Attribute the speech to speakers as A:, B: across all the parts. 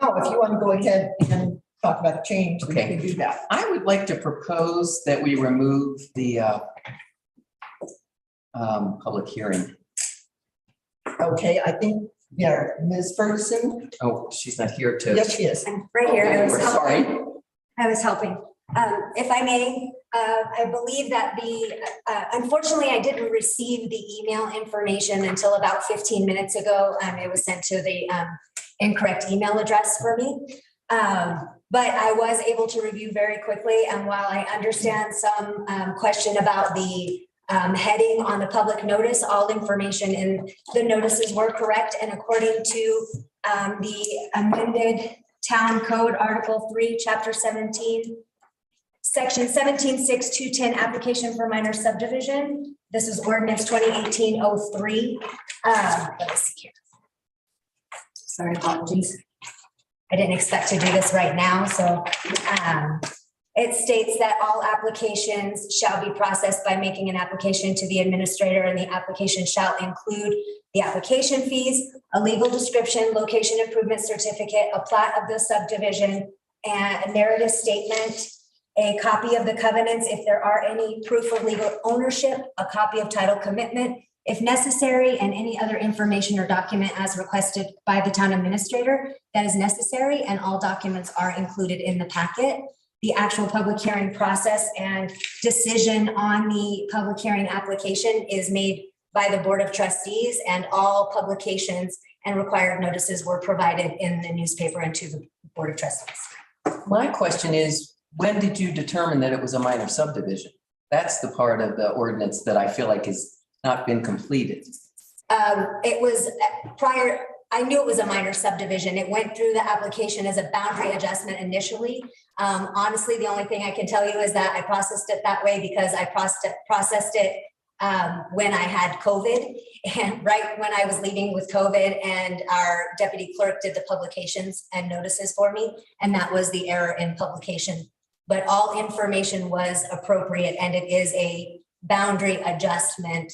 A: No, if you want to go ahead and talk about the change, we
B: Okay.
A: can do that.
B: I would like to propose that we remove the public hearing.
A: Okay, I think, yeah, Ms. Ferguson,
B: Oh, she's not here to.
A: yes, she is.
C: I'm right here.
B: Okay, we're sorry.
C: I was helping. If I may, I believe that unfortunately, I didn't receive the email information until about 15 minutes ago. It was sent to the incorrect email address for me. But I was able to review very quickly. And while I understand some question about the heading on the public notice, all information in the notices were correct. And according to the amended Town Code, Article 3, Chapter 17, Section 17.6.210, application for minor subdivision. This is ordinance 2018-03. Let me see here. Sorry, apologies. I didn't expect to do this right now, so it states that all applications shall be processed by making an application to the administrator, and the application shall include the application fees, a legal description, location improvement certificate, a plat of the subdivision, and a narrative statement, a copy of the covenants if there are any, proof of legal ownership, a copy of title commitment, if necessary, and any other information or document as requested by the town administrator that is necessary, and all documents are included in the packet. The actual public hearing process and decision on the public hearing application is made by the Board of Trustees, and all publications and required notices were provided in the newspaper and to the Board of Trustees.
B: My question is, when did you determine that it was a minor subdivision? That's the part of the ordinance that I feel like has not been completed.
C: It was prior, I knew it was a minor subdivision. It went through the application as a boundary adjustment initially. Honestly, the only thing I can tell you is that I processed it that way because I processed it when I had COVID, and right when I was leaving with COVID, and our deputy clerk did the publications and notices for me, and that was the error in publication. But all information was appropriate, and it is a boundary adjustment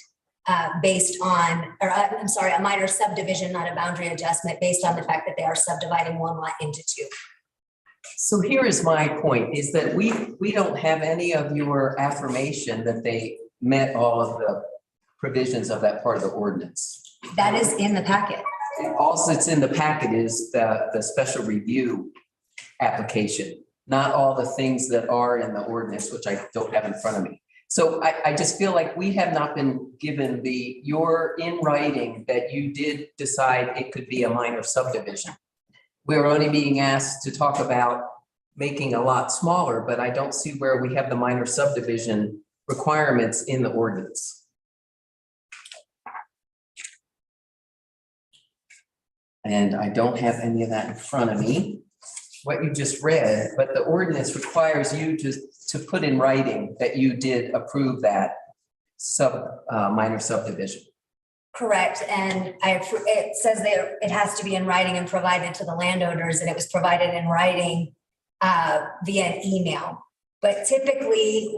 C: based on, or I'm sorry, a minor subdivision, not a boundary adjustment, based on the fact that they are subdividing one lot into two.
B: So here is my point, is that we don't have any of your affirmation that they met all of the provisions of that part of the ordinance.
C: That is in the packet.
B: Also, it's in the packet is the special review application, not all the things that are in the ordinance, which I don't have in front of me. So I just feel like we have not been given your in writing that you did decide it could be a minor subdivision. We're only being asked to talk about making a lot smaller, but I don't see where we have the minor subdivision requirements in the ordinance. And I don't have any of that in front of me, what you just read, but the ordinance requires you to put in writing that you did approve that minor subdivision.
C: Correct, and it says that it has to be in writing and provided to the landowners, and it was provided in writing via an email. But typically,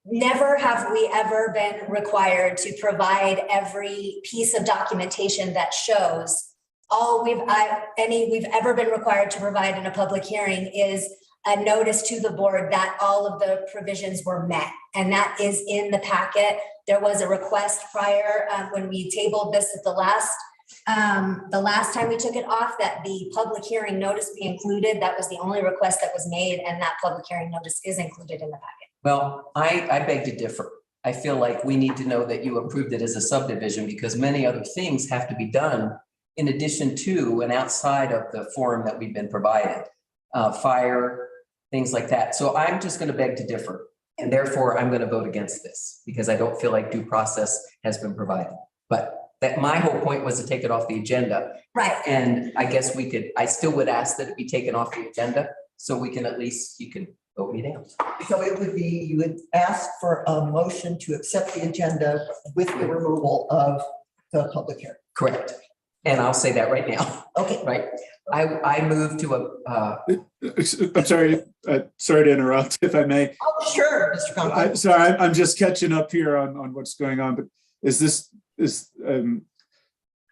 C: never have we ever been required to provide every piece of documentation that shows. All we've ever been required to provide in a public hearing is a notice to the board that all of the provisions were met, and that is in the packet. There was a request prior when we tabled this at the last time we took it off, that the public hearing notice be included. That was the only request that was made, and that public hearing notice is included in the packet.
B: Well, I beg to differ. I feel like we need to know that you approved it as a subdivision because many other things have to be done in addition to and outside of the form that we've been provided, fire, things like that. So I'm just going to beg to differ. And therefore, I'm going to vote against this because I don't feel like due process has been provided. But that my whole point was to take it off the agenda.
C: Right.
B: And I guess I still would ask that it be taken off the agenda so we can you can vote me down.
A: So it would be, you would ask for a motion to accept the agenda with the removal of the public hearing.
B: Correct. And I'll say that right now.
A: Okay.
B: Right. I move to
D: I'm sorry. Sorry to interrupt, if I may.
A: Oh, sure, Mr. Conklin.
D: Sorry, I'm just catching up here on what's going on. But is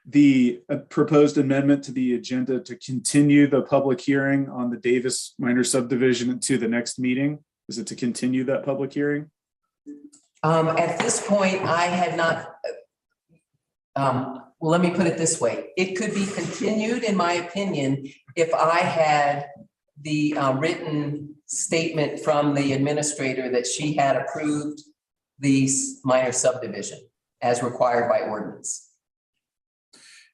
D: the proposed amendment to the agenda to continue the public hearing on the Davis minor subdivision to the next meeting? Is it to continue that public hearing?
B: At this point, I had not, well, let me put it this way. It could be continued, in my opinion, if I had the written statement from the administrator that she had approved the minor subdivision as required by ordinance.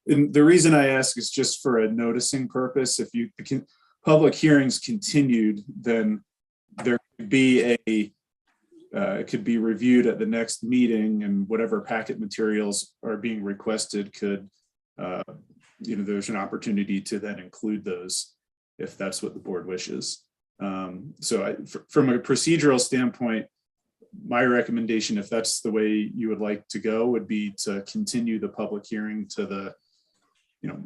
D: And the reason I ask is just for a noticing purpose. If you can, public hearings continued, then there could be it could be reviewed at the next meeting, and whatever packet materials are being requested could, there's an opportunity to then include those if that's what the board wishes. So from a procedural standpoint, my recommendation, if that's the way you would like to go, would be to continue the public hearing to the,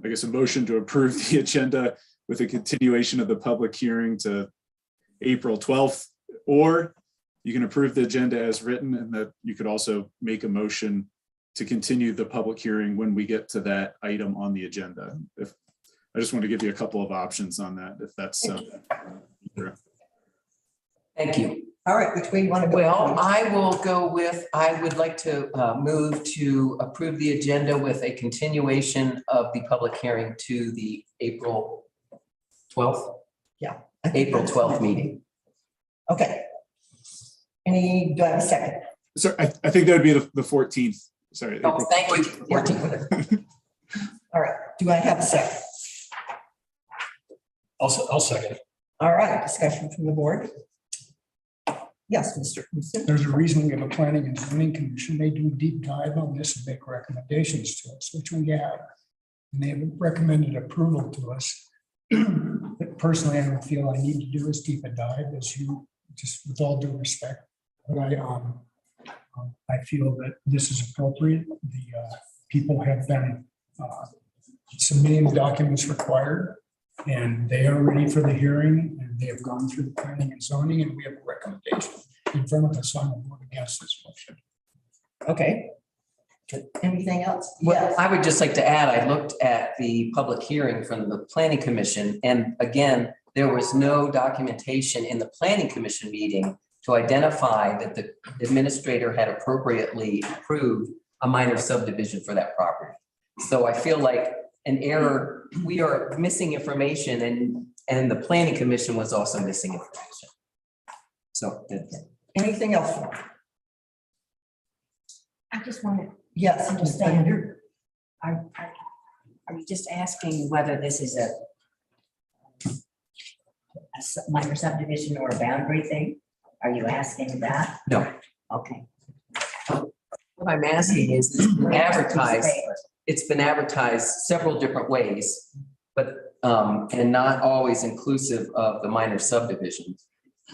D: I guess a motion to approve the agenda with a continuation of the public hearing to April 12th, or you can approve the agenda as written, and that you could also make a motion to continue the public hearing when we get to that item on the agenda. If I just want to give you a couple of options on that, if that's
B: Thank you.
A: All right, which way you want to go?
B: Well, I will go with, I would like to move to approve the agenda with a continuation of the public hearing to the April 12th?
A: Yeah.
B: April 12th meeting.
A: Okay. Do I have a second?
D: So I think that would be the 14th. Sorry.
B: Oh,
D: April.
B: thank you. 14th.
A: All right, do I have a second?
E: I'll second it.
A: All right, discussion from the board. Yes, Mr. Knudsen.
F: There's a reason we have a planning and zoning commission. They do a deep dive on this and make recommendations to us, which we have. And they have recommended approval to us. But personally, I don't feel I need to do as deep a dive as you, just with all due respect. But I feel that this is appropriate. The people have been submitting the documents required, and they are ready for the hearing, and they have gone through the planning and zoning, and we have a recommendation in front of us on the board against this motion.
A: Okay. Anything else?
B: Well, I would just like to add, I looked at the public hearing from the planning commission, and again, there was no documentation in the planning commission meeting to identify that the administrator had appropriately approved a minor subdivision for that property. So I feel like an error, we are missing information, and the planning commission was also missing information. So
A: Anything else?
G: I just want to
A: Yes,
G: understand.
A: understand.
G: Are you just asking whether this is a minor subdivision or a boundary thing? Are you asking that?
B: no,
G: Okay.
B: what I'm asking is it's been advertised several different ways, but, and not always inclusive of the minor subdivision.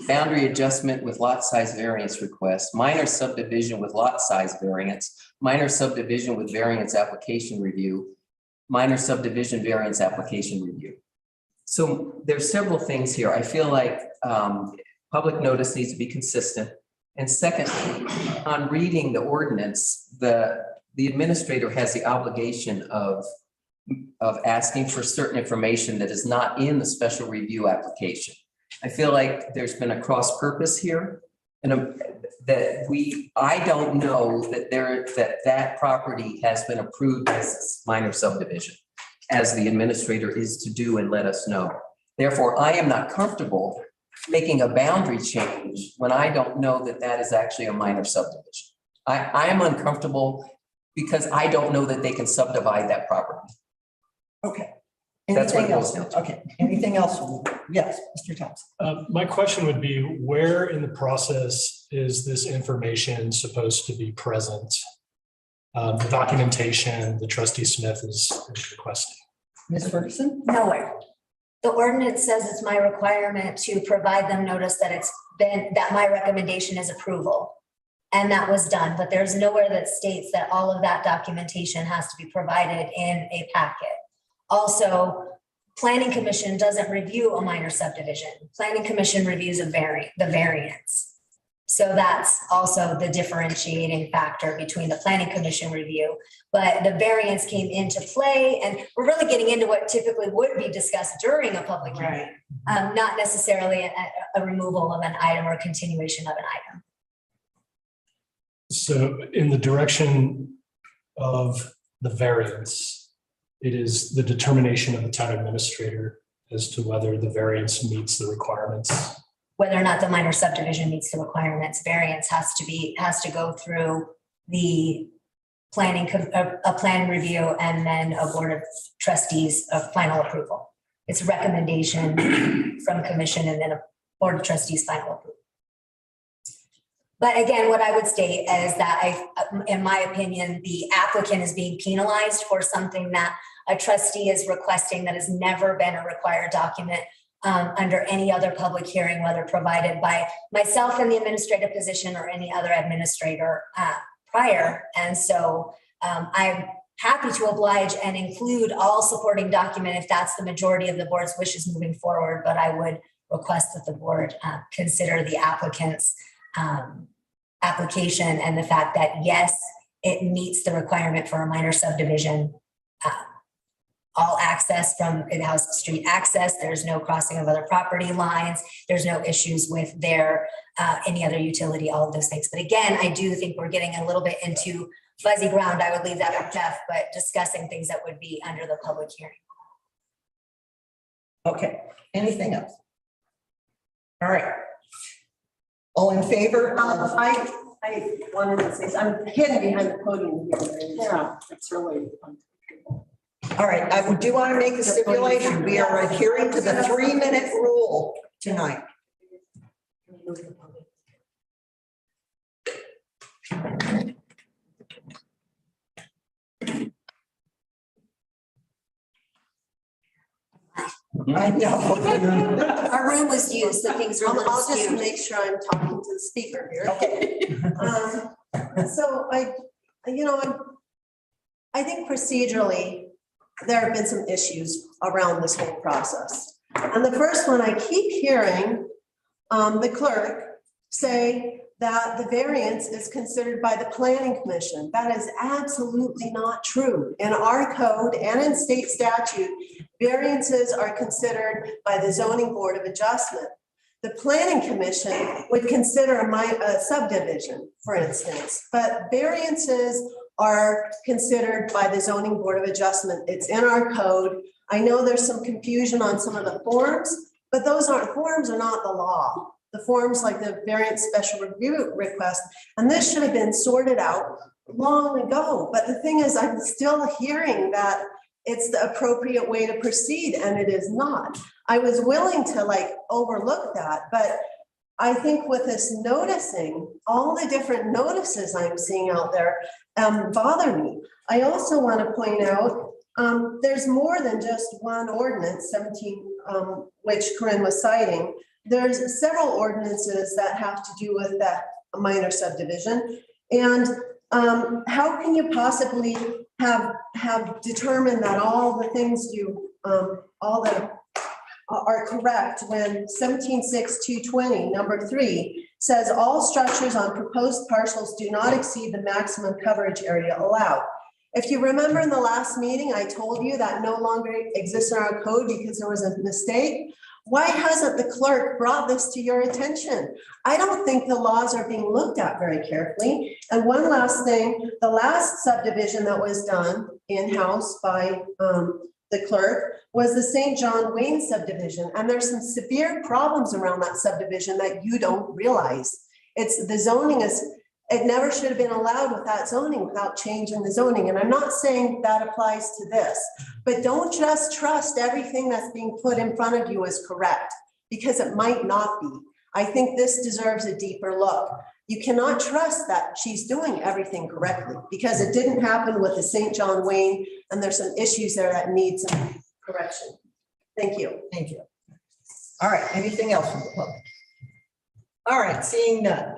B: Boundary adjustment with lot size variance request, minor subdivision with lot size variance, minor subdivision with variance application review, minor subdivision variance application review. So there's several things here. I feel like public notice needs to be consistent. And secondly, on reading the ordinance, the administrator has the obligation of asking for certain information that is not in the special review application. I feel like there's been a cross purpose here, and I don't know that that property has been approved as minor subdivision, as the administrator is to do and let us know. Therefore, I am not comfortable making a boundary change when I don't know that that is actually a minor subdivision. I am uncomfortable because I don't know that they can subdivide that property.
A: Okay.
B: That's what
A: Anything
B: it
A: else?
B: boils down to.
A: Okay, anything else? Yes, Mr. Thompson.
E: My question would be, where in the process is this information supposed to be present? The documentation that Trustee Smith is requesting.
A: Ms. Ferguson?
C: Nowhere. The ordinance says it's my requirement to provide them notice that that my recommendation is approval. And that was done, but there's nowhere that states that all of that documentation has to be provided in a packet. Also, Planning Commission doesn't review a minor subdivision. Planning Commission reviews the variance. So that's also the differentiating factor between the planning commission review. But the variance came into play, and we're really getting into what typically would be discussed during a public hearing, not necessarily a removal of an item or continuation of an item.
E: So in the direction of the variance, it is the determination of the town administrator as to whether the variance meets the requirements.
C: Whether or not the minor subdivision meets the requirements, variance has to go through the a plan review and then a board of trustees of final approval. It's a recommendation from commission and then a board of trustees final approval. But again, what I would state is that in my opinion, the applicant is being penalized for something that a trustee is requesting that has never been a required document under any other public hearing, whether provided by myself in the administrative position or any other administrator prior. And so I'm happy to oblige and include all supporting document if that's the majority of the board's wishes moving forward, but I would request that the board consider the applicant's application and the fact that, yes, it meets the requirement for a minor subdivision. All access from in-house street access. There's no crossing of other property lines. There's no issues with their any other utility, all of those things. But again, I do think we're getting a little bit into fuzzy ground. I would leave that for Jeff, but discussing things that would be under the public hearing.
A: Okay, anything else? All right. All in favor?
H: I wanted to say, I'm hidden behind the podium here. Yeah, it's really.
A: All right, I do want to make a stipulation. We are adhering to the 3-minute rule tonight. I know.
C: Our room was used, so things are a little
H: I'll just
C: skewed.
H: make sure I'm talking to the speaker here.
A: Okay.
H: So I think procedurally, there have been some issues around this whole process. And the first one, I keep hearing the clerk say that the variance is considered by the planning commission. That is absolutely not true. In our code and in state statute, variances are considered by the zoning board of adjustment. The planning commission would consider a subdivision, for instance, but variances are considered by the zoning board of adjustment. It's in our code. I know there's some confusion on some of the forms, but forms are not the law. The forms like the variance special review request, and this should have been sorted out long ago. But the thing is, I'm still hearing that it's the appropriate way to proceed, and it is not. I was willing to overlook that, but I think with this noticing, all the different notices I'm seeing out there bother me. I also want to point out there's more than just one ordinance, 17, which Corinne was citing. There's several ordinances that have to do with that minor subdivision. And how can you possibly have determined that all the things are correct when 17.6.220, number 3, says all structures on proposed parcels do not exceed the maximum coverage area allowed. If you remember in the last meeting, I told you that no longer exists in our code because there was a mistake. Why hasn't the clerk brought this to your attention? I don't think the laws are being looked at very carefully. And one last thing, the last subdivision that was done in-house by the clerk was the St. John Wayne subdivision. And there's some severe problems around that subdivision that you don't realize. The zoning it never should have been allowed with that zoning without changing the zoning. And I'm not saying that applies to this, but don't just trust everything that's being put in front of you as correct, because it might not be. I think this deserves a deeper look. You cannot trust that she's doing everything correctly because it didn't happen with the St. John Wayne, and there's some issues there that need some correction. Thank you.
A: Thank you. All right, anything else from the public? All right, seeing none.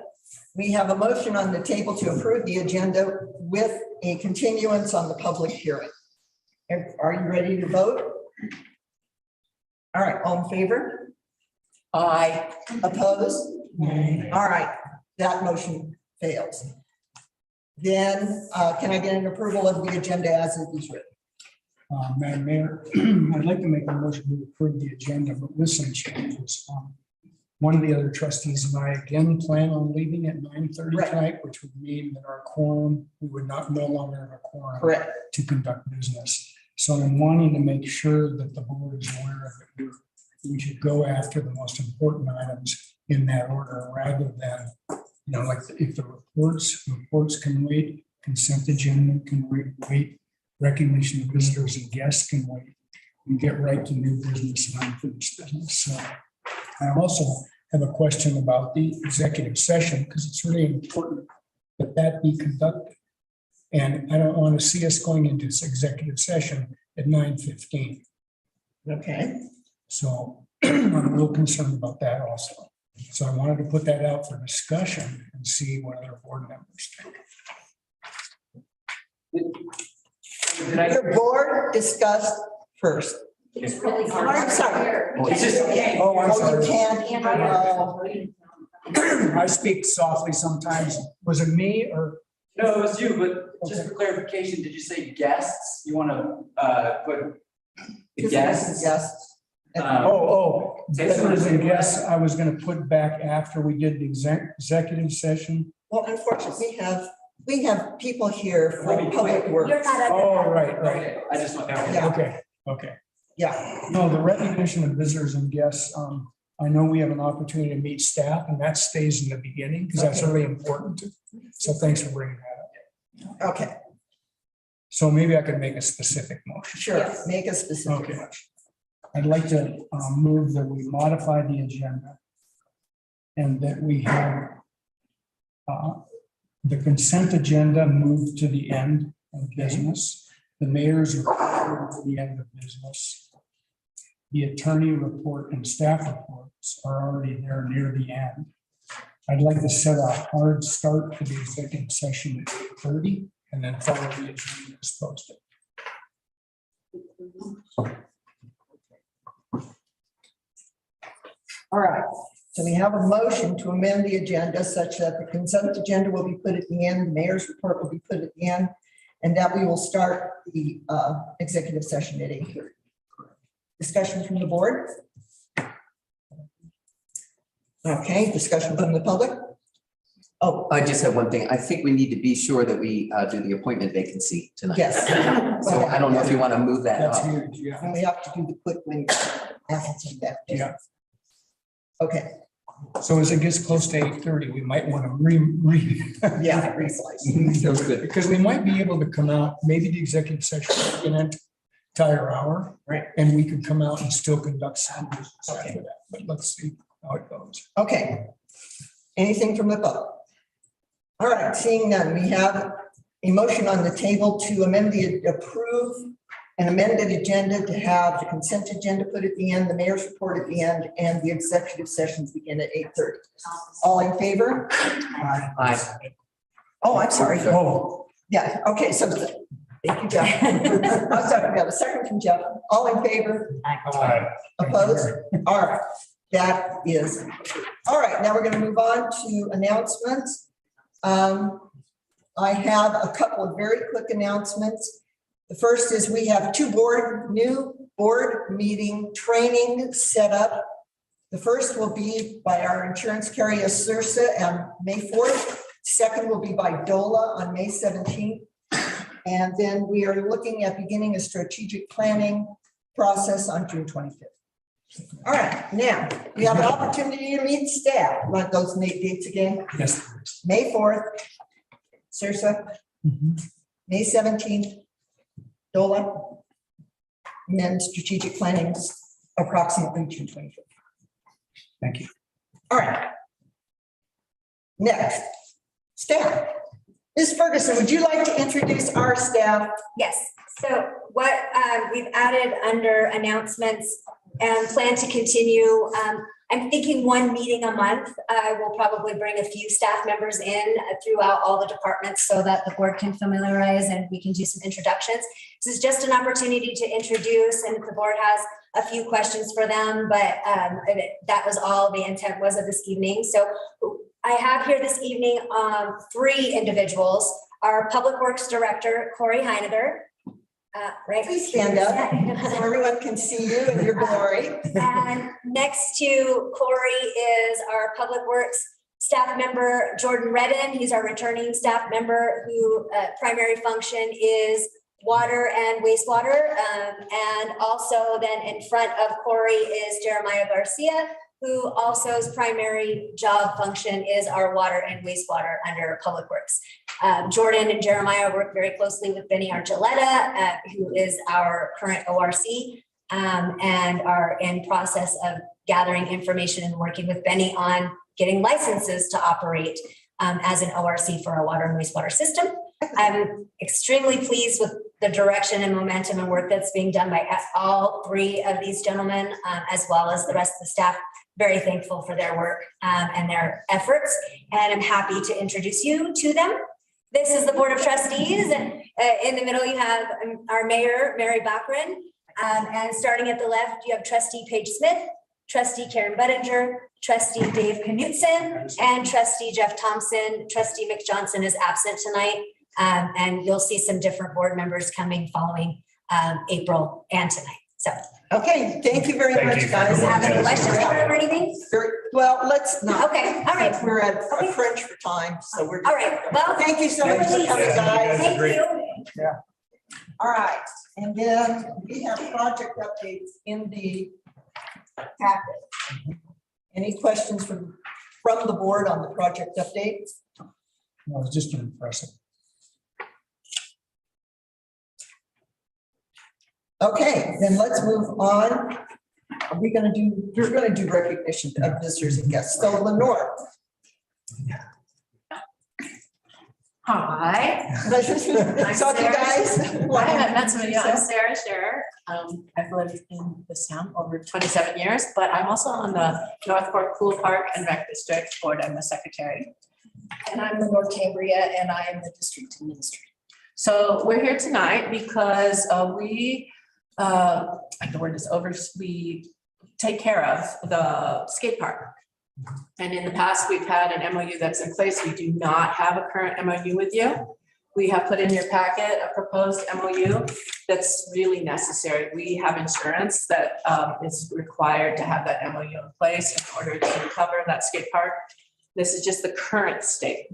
A: We have a motion on the table to approve the agenda with a continuance on the public hearing. Are you ready to vote? All right, all in favor?
B: Aye.
A: Opposed?
F: Nay.
A: All right, that motion fails. Then can I get an approval of the agenda as it is written?
F: Madam Mayor, I'd like to make a motion to approve the agenda, but with some changes. One of the other trustees and I again plan on leaving at 9:30
A: Right.
F: tonight, which would mean that our quorum, we would no longer have a quorum
A: Correct.
F: to conduct business. So I'm wanting to make sure that the board is aware of it. We should go after the most important items in that order rather than, like if the reports can wait, consent agenda can wait, recognition of visitors and guests can wait, and get right to new business and unfinished business. So I also have a question about the executive session because it's really important that that be conducted. And I don't want to see us going into this executive session at 9:15.
A: Okay.
F: So I'm a little concerned about that also. So I wanted to put that out for discussion and see what other board members think.
B: Did I-
A: The board discussed first.
C: It's really
A: Oh, I'm sorry.
B: Oh, it's just-
F: Oh, I'm
A: Oh,
F: sorry.
A: you can't.
F: I speak softly sometimes. Was it me or?
I: No, it was you, but just for clarification, did you say guests? You want to put
B: Yes.
A: Yes.
F: Visitors and guests, I was gonna put back after we did the executive session.
A: Well, unfortunately, we have people here from Public
C: You're
A: Works.
C: not
F: Oh,
C: under.
F: right.
I: Okay, I just want that.
A: Yeah.
F: Okay.
A: Yeah,
F: No, the recognition of visitors and guests, I know we have an opportunity to meet staff and that stays in the beginning because that's really important. So thanks for bringing that up.
A: okay,
F: So maybe I could make a specific motion.
A: sure, make a specific
F: Okay.
A: motion.
F: I'd like to move that we modify the agenda and that we have the consent agenda moved to the end of business, the mayor's report to the end of business. The attorney report and staff reports are already there near the end. I'd like to set a hard start to the executive session at 8:30 and then follow the agenda as posted.
A: All right, so we have a motion to amend the agenda such that the consent agenda will be put at the end, the mayor's report will be put at the end, and that we will start the executive session at 8:30. Discussion from the board? Okay, discussion from the public? Oh,
B: I just have one thing. I think we need to be sure that we do the appointment vacancy tonight.
A: yes.
B: So I don't know if you want to move that
F: That's
B: up.
F: huge, yeah.
A: And we have to do the quick win. That.
F: Yeah.
A: Okay,
F: So as it gets close to 8:30, we might want to
A: yeah, reslice.
B: Feels good.
F: because we might be able to come out, maybe the executive session in an entire hour.
A: Right.
F: And we could come out and still conduct some business after that, but let's see how it goes.
A: Okay. Anything from the public? All right, seeing none, we have a motion on the table to approve an amended agenda to have the consent agenda put at the end, the mayor's report at the end, and the executive sessions begin at 8:30. All in favor?
B: Aye.
A: Oh, I'm sorry.
F: Oh,
A: Yeah, okay, so thank you, Jeff. I'm sorry, we have a second from Jeff. All in favor? Opposed? All right, that is, all right, now we're going to move on to announcements. I have a couple of very quick announcements. The first is we have new board meeting training set up. The first will be by our insurance carrier Sursa on May 4th. Second will be by DOLA on May 17th. And then we are looking at beginning a strategic planning process on June 25th. All right, now we have an opportunity to meet staff. Want those dates again?
F: yes. please.
A: May 4th, Sursa,
F: Mhm.
A: May 17th, DOLA, and then strategic planning approximately June 25th.
F: Thank you.
A: All right. Next, staff. Ms. Ferguson, would you like to introduce our staff?
C: Yes, so what we've added under announcements and plan to continue, I'm thinking one meeting a month. I will probably bring a few staff members in throughout all the departments so that the board can familiarize and we can do some introductions. This is just an opportunity to introduce, and if the board has a few questions for them, but that was all the intent was of this evening. So I have here this evening, 3 individuals. Our Public Works Director, Corey Heineger. Right.
A: Please stand up so everyone can see you in your glory.
C: And next to Corey is our Public Works staff member, Jordan Redden. He's our returning staff member who primary function is water and wastewater. And also then in front of Corey is Jeremiah Garcia, who also's primary job function is our water and wastewater under Public Works. Jordan and Jeremiah work very closely with Benny Archuleta, who is our current ORC, and are in process of gathering information and working with Benny on getting licenses to operate as an ORC for our water and wastewater system. I'm extremely pleased with the direction and momentum and work that's being done by all 3 of these gentlemen, as well as the rest of the staff. Very thankful for their work and their efforts, and I'm happy to introduce you to them. This is the Board of Trustees, and in the middle you have our Mayor, Mary Bachran, and starting at the left, you have Trustee Paige Smith, Trustee Karen Budinger, Trustee Dave Knutson, and Trustee Jeff Thompson. Trustee Mick Johnson is absent tonight, and you'll see some different board members coming following April and tonight. So.
A: Okay, thank you very much, guys.
C: Have any questions or anything?
A: Well, let's not.
C: Okay, all right.
A: We're at a
C: Okay.
A: crunch for time, so we're.
C: All right, well.
A: Thank you so much for coming, guys.
C: Thank you.
A: All right, and then we have project updates in the packet. Any questions from the board on the project updates?
F: Well, it's just impressive.
A: Okay, then let's move on. You're gonna do recognition of visitors and guests. So Lenore.
J: Hi.
A: Pleasure to talk to you guys.
J: I haven't met some of you. I'm Sarah Scherer. I've lived in this town over 27 years, but I'm also on the North Fork Pool Park and Rec District Board. I'm the secretary. And I'm Lenore Cambria, and I am the district administrator. So we're here tonight because we take care of the skate park. And in the past, we've had an MOU that's in place. We do not have a current MOU with you. We have put in your packet a proposed MOU that's really necessary. We have insurance that is required to have that MOU in place in order to cover that skate park. This is just the current skate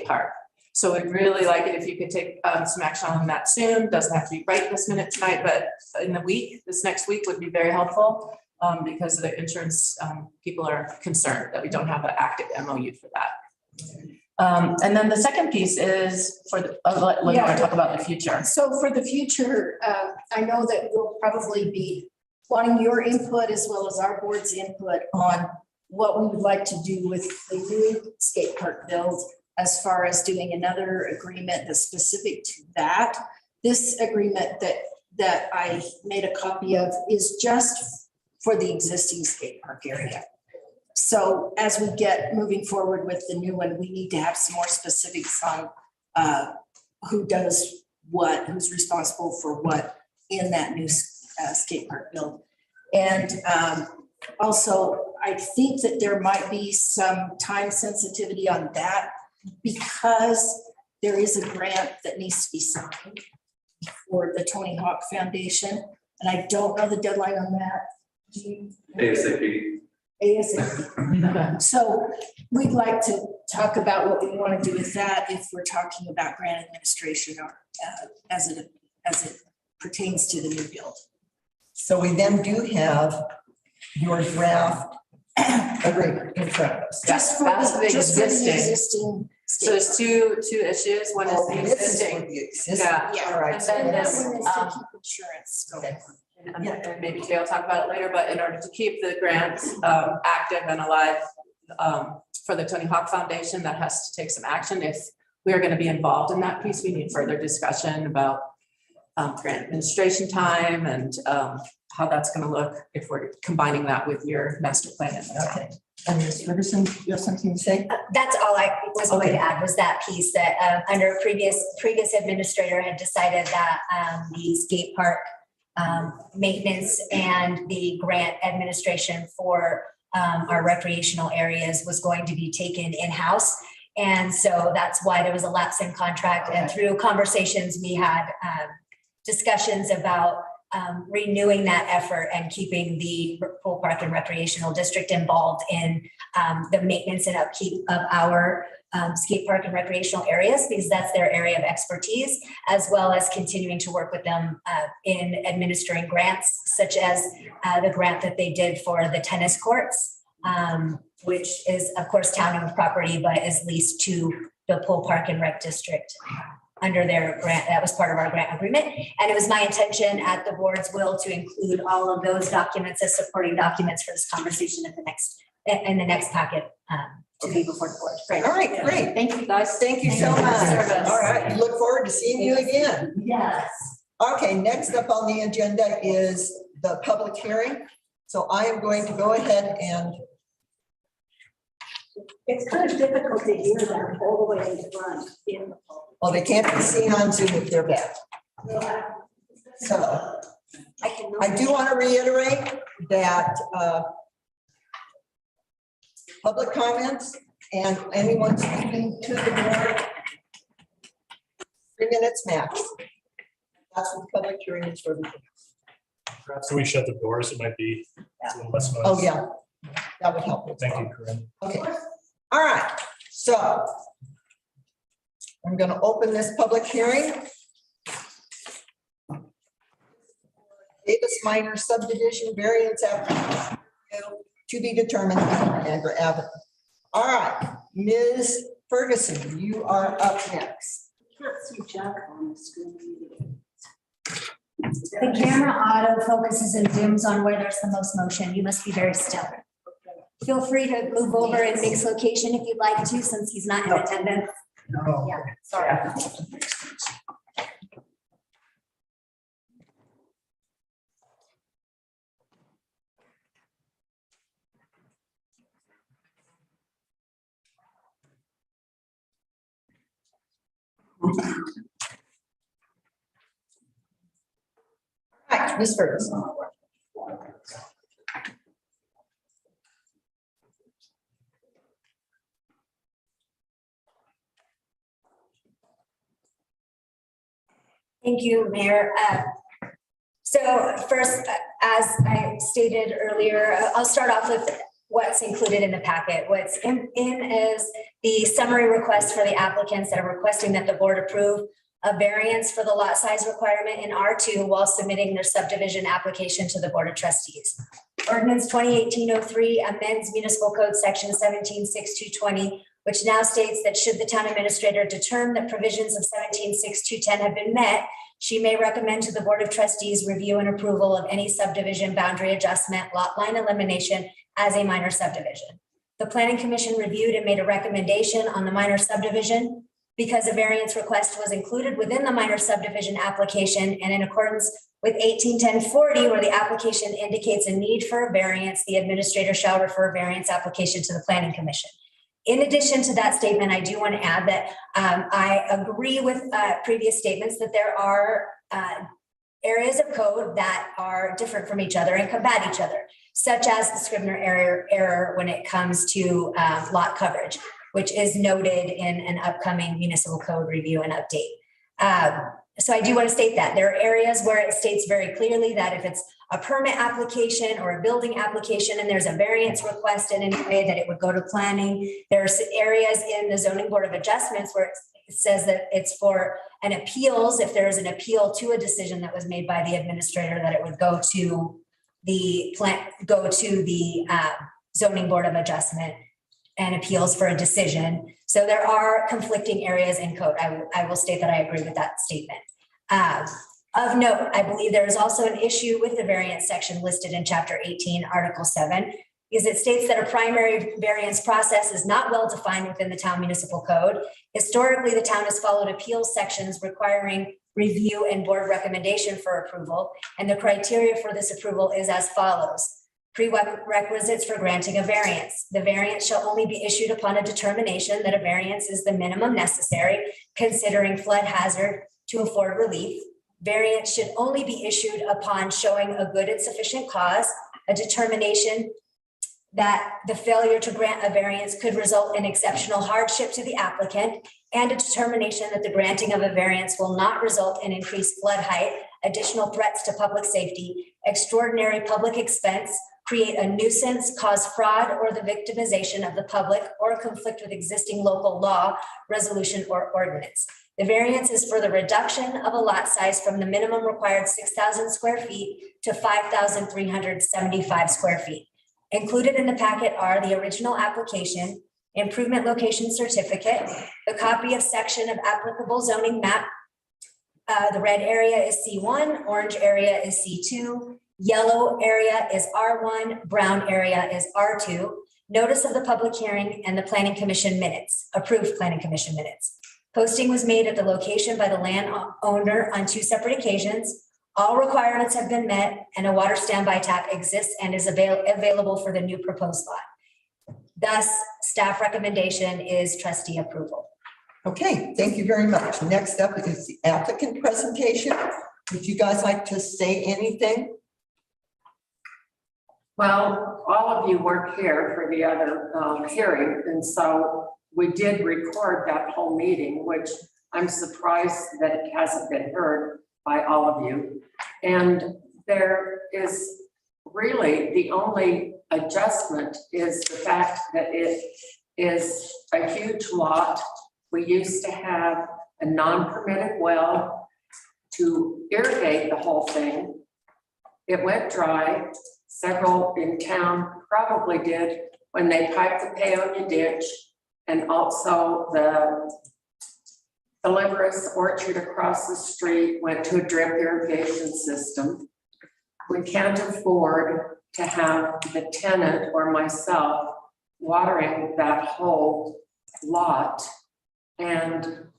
J: park. So we'd really like it if you could take some action on that soon. Doesn't have to be right this minute tonight, but in the week, this next week would be very helpful because the insurance people are concerned that we don't have an active MOU for that. And then the second piece is for the, let me talk about the future.
K: So for the future, I know that we'll probably be wanting your input as well as our board's input on what we would like to do with the new skate park build as far as doing another agreement that's specific to that. This agreement that I made a copy of is just for the existing skate park area. So as we get moving forward with the new one, we need to have some more specifics on who does what, who's responsible for what in that new skate park build. And also, I think that there might be some time sensitivity on that because there is a grant that needs to be signed for the Tony Hawk Foundation. And I don't know the deadline on that.
I: ASAP.
K: ASAP. So we'd like to talk about what we want to do with that if we're talking about grant administration or as it pertains to the new build.
A: So we then do have your draft agreement in front of us.
K: Just for
J: That's
K: the
J: the
K: existing.
J: So
K: skate
J: there's two issues. One is the
A: This is for
J: existing.
A: the existing.
J: Yeah.
A: All right.
J: And
A: so
J: then
A: that's-
J: this,
K: One is to keep insurance going.
J: and maybe Jay will talk about it later, but in order to keep the grant active and alive for the Tony Hawk Foundation, that has to take some action. If we are going to be involved in that piece, we need further discussion about grant administration time and how that's going to look if we're combining that with your master plan.
A: Okay. And Ms. Ferguson, you have something to say?
C: That's all I was going
A: Okay.
C: to add was that piece that under previous administrator had decided that the skate park maintenance and the grant administration for our recreational areas was going to be taken in-house. And so that's why there was a lapse in contract. And through conversations, we had discussions about renewing that effort and keeping the Pool Park and Recreational District involved in the maintenance and upkeep of our skate park and recreational areas, because that's their area of expertise, as well as continuing to work with them in administering grants, such as the grant that they did for the tennis courts, which is of course town-owned property, but is leased to the Pool Park and Rec District under their grant. That was part of our grant agreement. And it was my intention at the board's will to include all of those documents as supporting documents for this conversation in the next packet to be before the board.
A: All right, great.
J: Thank you, guys.
A: Thank you so
J: Thank you for your
A: much.
J: service.
A: All right, look forward to seeing you again.
G: Yes.
A: Okay, next up on the agenda is the public hearing. So I am going to go ahead and,
K: It's kind of difficult to hear them all the way in front in the.
A: well, they can't be seen on Zoom if they're back. So I do want to reiterate that public comments and anyone speaking to the board, 3 minutes max. That's what the public hearing is for.
E: Perhaps if we shut the doors, it might be a little less noise.
A: Oh, yeah, that would help.
E: Thank you, Corinne.
A: Okay, all right, so I'm going to open this public hearing. Davis Minor subdivision variance application to be determined on Niagara Avenue. All right, Ms. Ferguson, you are up next.
K: Can't see Jack on the screen.
C: The camera auto focuses and zooms on where there's the most motion. You must be very still. Feel free to move over and mix location if you'd like to, since he's not in attendance.
F: No.
C: Yeah, sorry.
A: All right, Ms. Ferguson.
C: Thank you, Mayor. So first, as I stated earlier, I'll start off with what's included in the packet. What's in is the summary request for the applicants that are requesting that the board approve a variance for the lot size requirement in R2 while submitting their subdivision application to the Board of Trustees. Ordinance 2018-03 amends Municipal Code Section 176220, which now states that should the town administrator determine that provisions of 176210 have been met, she may recommend to the Board of Trustees review and approval of any subdivision boundary adjustment, lot line elimination as a minor subdivision. The Planning Commission reviewed and made a recommendation on the minor subdivision because a variance request was included within the minor subdivision application, and in accordance with 181040, where the application indicates a need for a variance, the administrator shall refer a variance application to the Planning Commission. In addition to that statement, I do want to add that I agree with previous statements that there are areas of code that are different from each other and combat each other, such as the Scrivener error when it comes to lot coverage, which is noted in an upcoming municipal code review and update. So I do want to state that there are areas where it states very clearly that if it's a permit application or a building application and there's a variance requested in a way that it would go to planning. There's areas in the Zoning Board of Adjustments where it says that it's for an appeals. If there is an appeal to a decision that was made by the administrator, that it would go to the Zoning Board of Adjustment and appeals for a decision. So there are conflicting areas in code. I will state that I agree with that statement. Of note, I believe there is also an issue with the variance section listed in Chapter 18, Article 7, because it states that a primary variance process is not well defined within the town municipal code. Historically, the town has followed appeal sections requiring review and board recommendation for approval, and the criteria for this approval is as follows. Prerequisites for granting a variance. The variance shall only be issued upon a determination that a variance is the minimum necessary, considering flood hazard to afford relief. Variance should only be issued upon showing a good and sufficient cause, a determination that the failure to grant a variance could result in exceptional hardship to the applicant, and a determination that the granting of a variance will not result in increased flood height, additional threats to public safety, extraordinary public expense, create a nuisance, cause fraud or the victimization of the public, or conflict with existing local law, resolution, or ordinance. The variance is for the reduction of a lot size from the minimum required 6,000 square feet to 5,375 square feet. Included in the packet are the original application, improvement location certificate, the copy of section of applicable zoning map. The red area is C1, orange area is C2, yellow area is R1, brown area is R2, notice of the public hearing, and the planning commission minutes, approved planning commission minutes. Posting was made at the location by the landowner on 2 separate occasions. All requirements have been met, and a water standby tap exists and is available for the new proposed lot. Thus, staff recommendation is trustee approval.
A: Okay, thank you very much. Next up is the applicant presentation. Would you guys like to say anything?
L: Well, all of you weren't here for the other hearing, and so we did record that whole meeting, which I'm surprised that it hasn't been heard by all of you. And there is really the only adjustment is the fact that it is a huge lot. We used to have a non-permitted well to irrigate the whole thing. It went dry. Several in town probably did when they piped the Paonia ditch, and also the Deliverance orchard across the street went to a drip irrigation system. We can't afford to have the tenant or myself watering that whole lot. And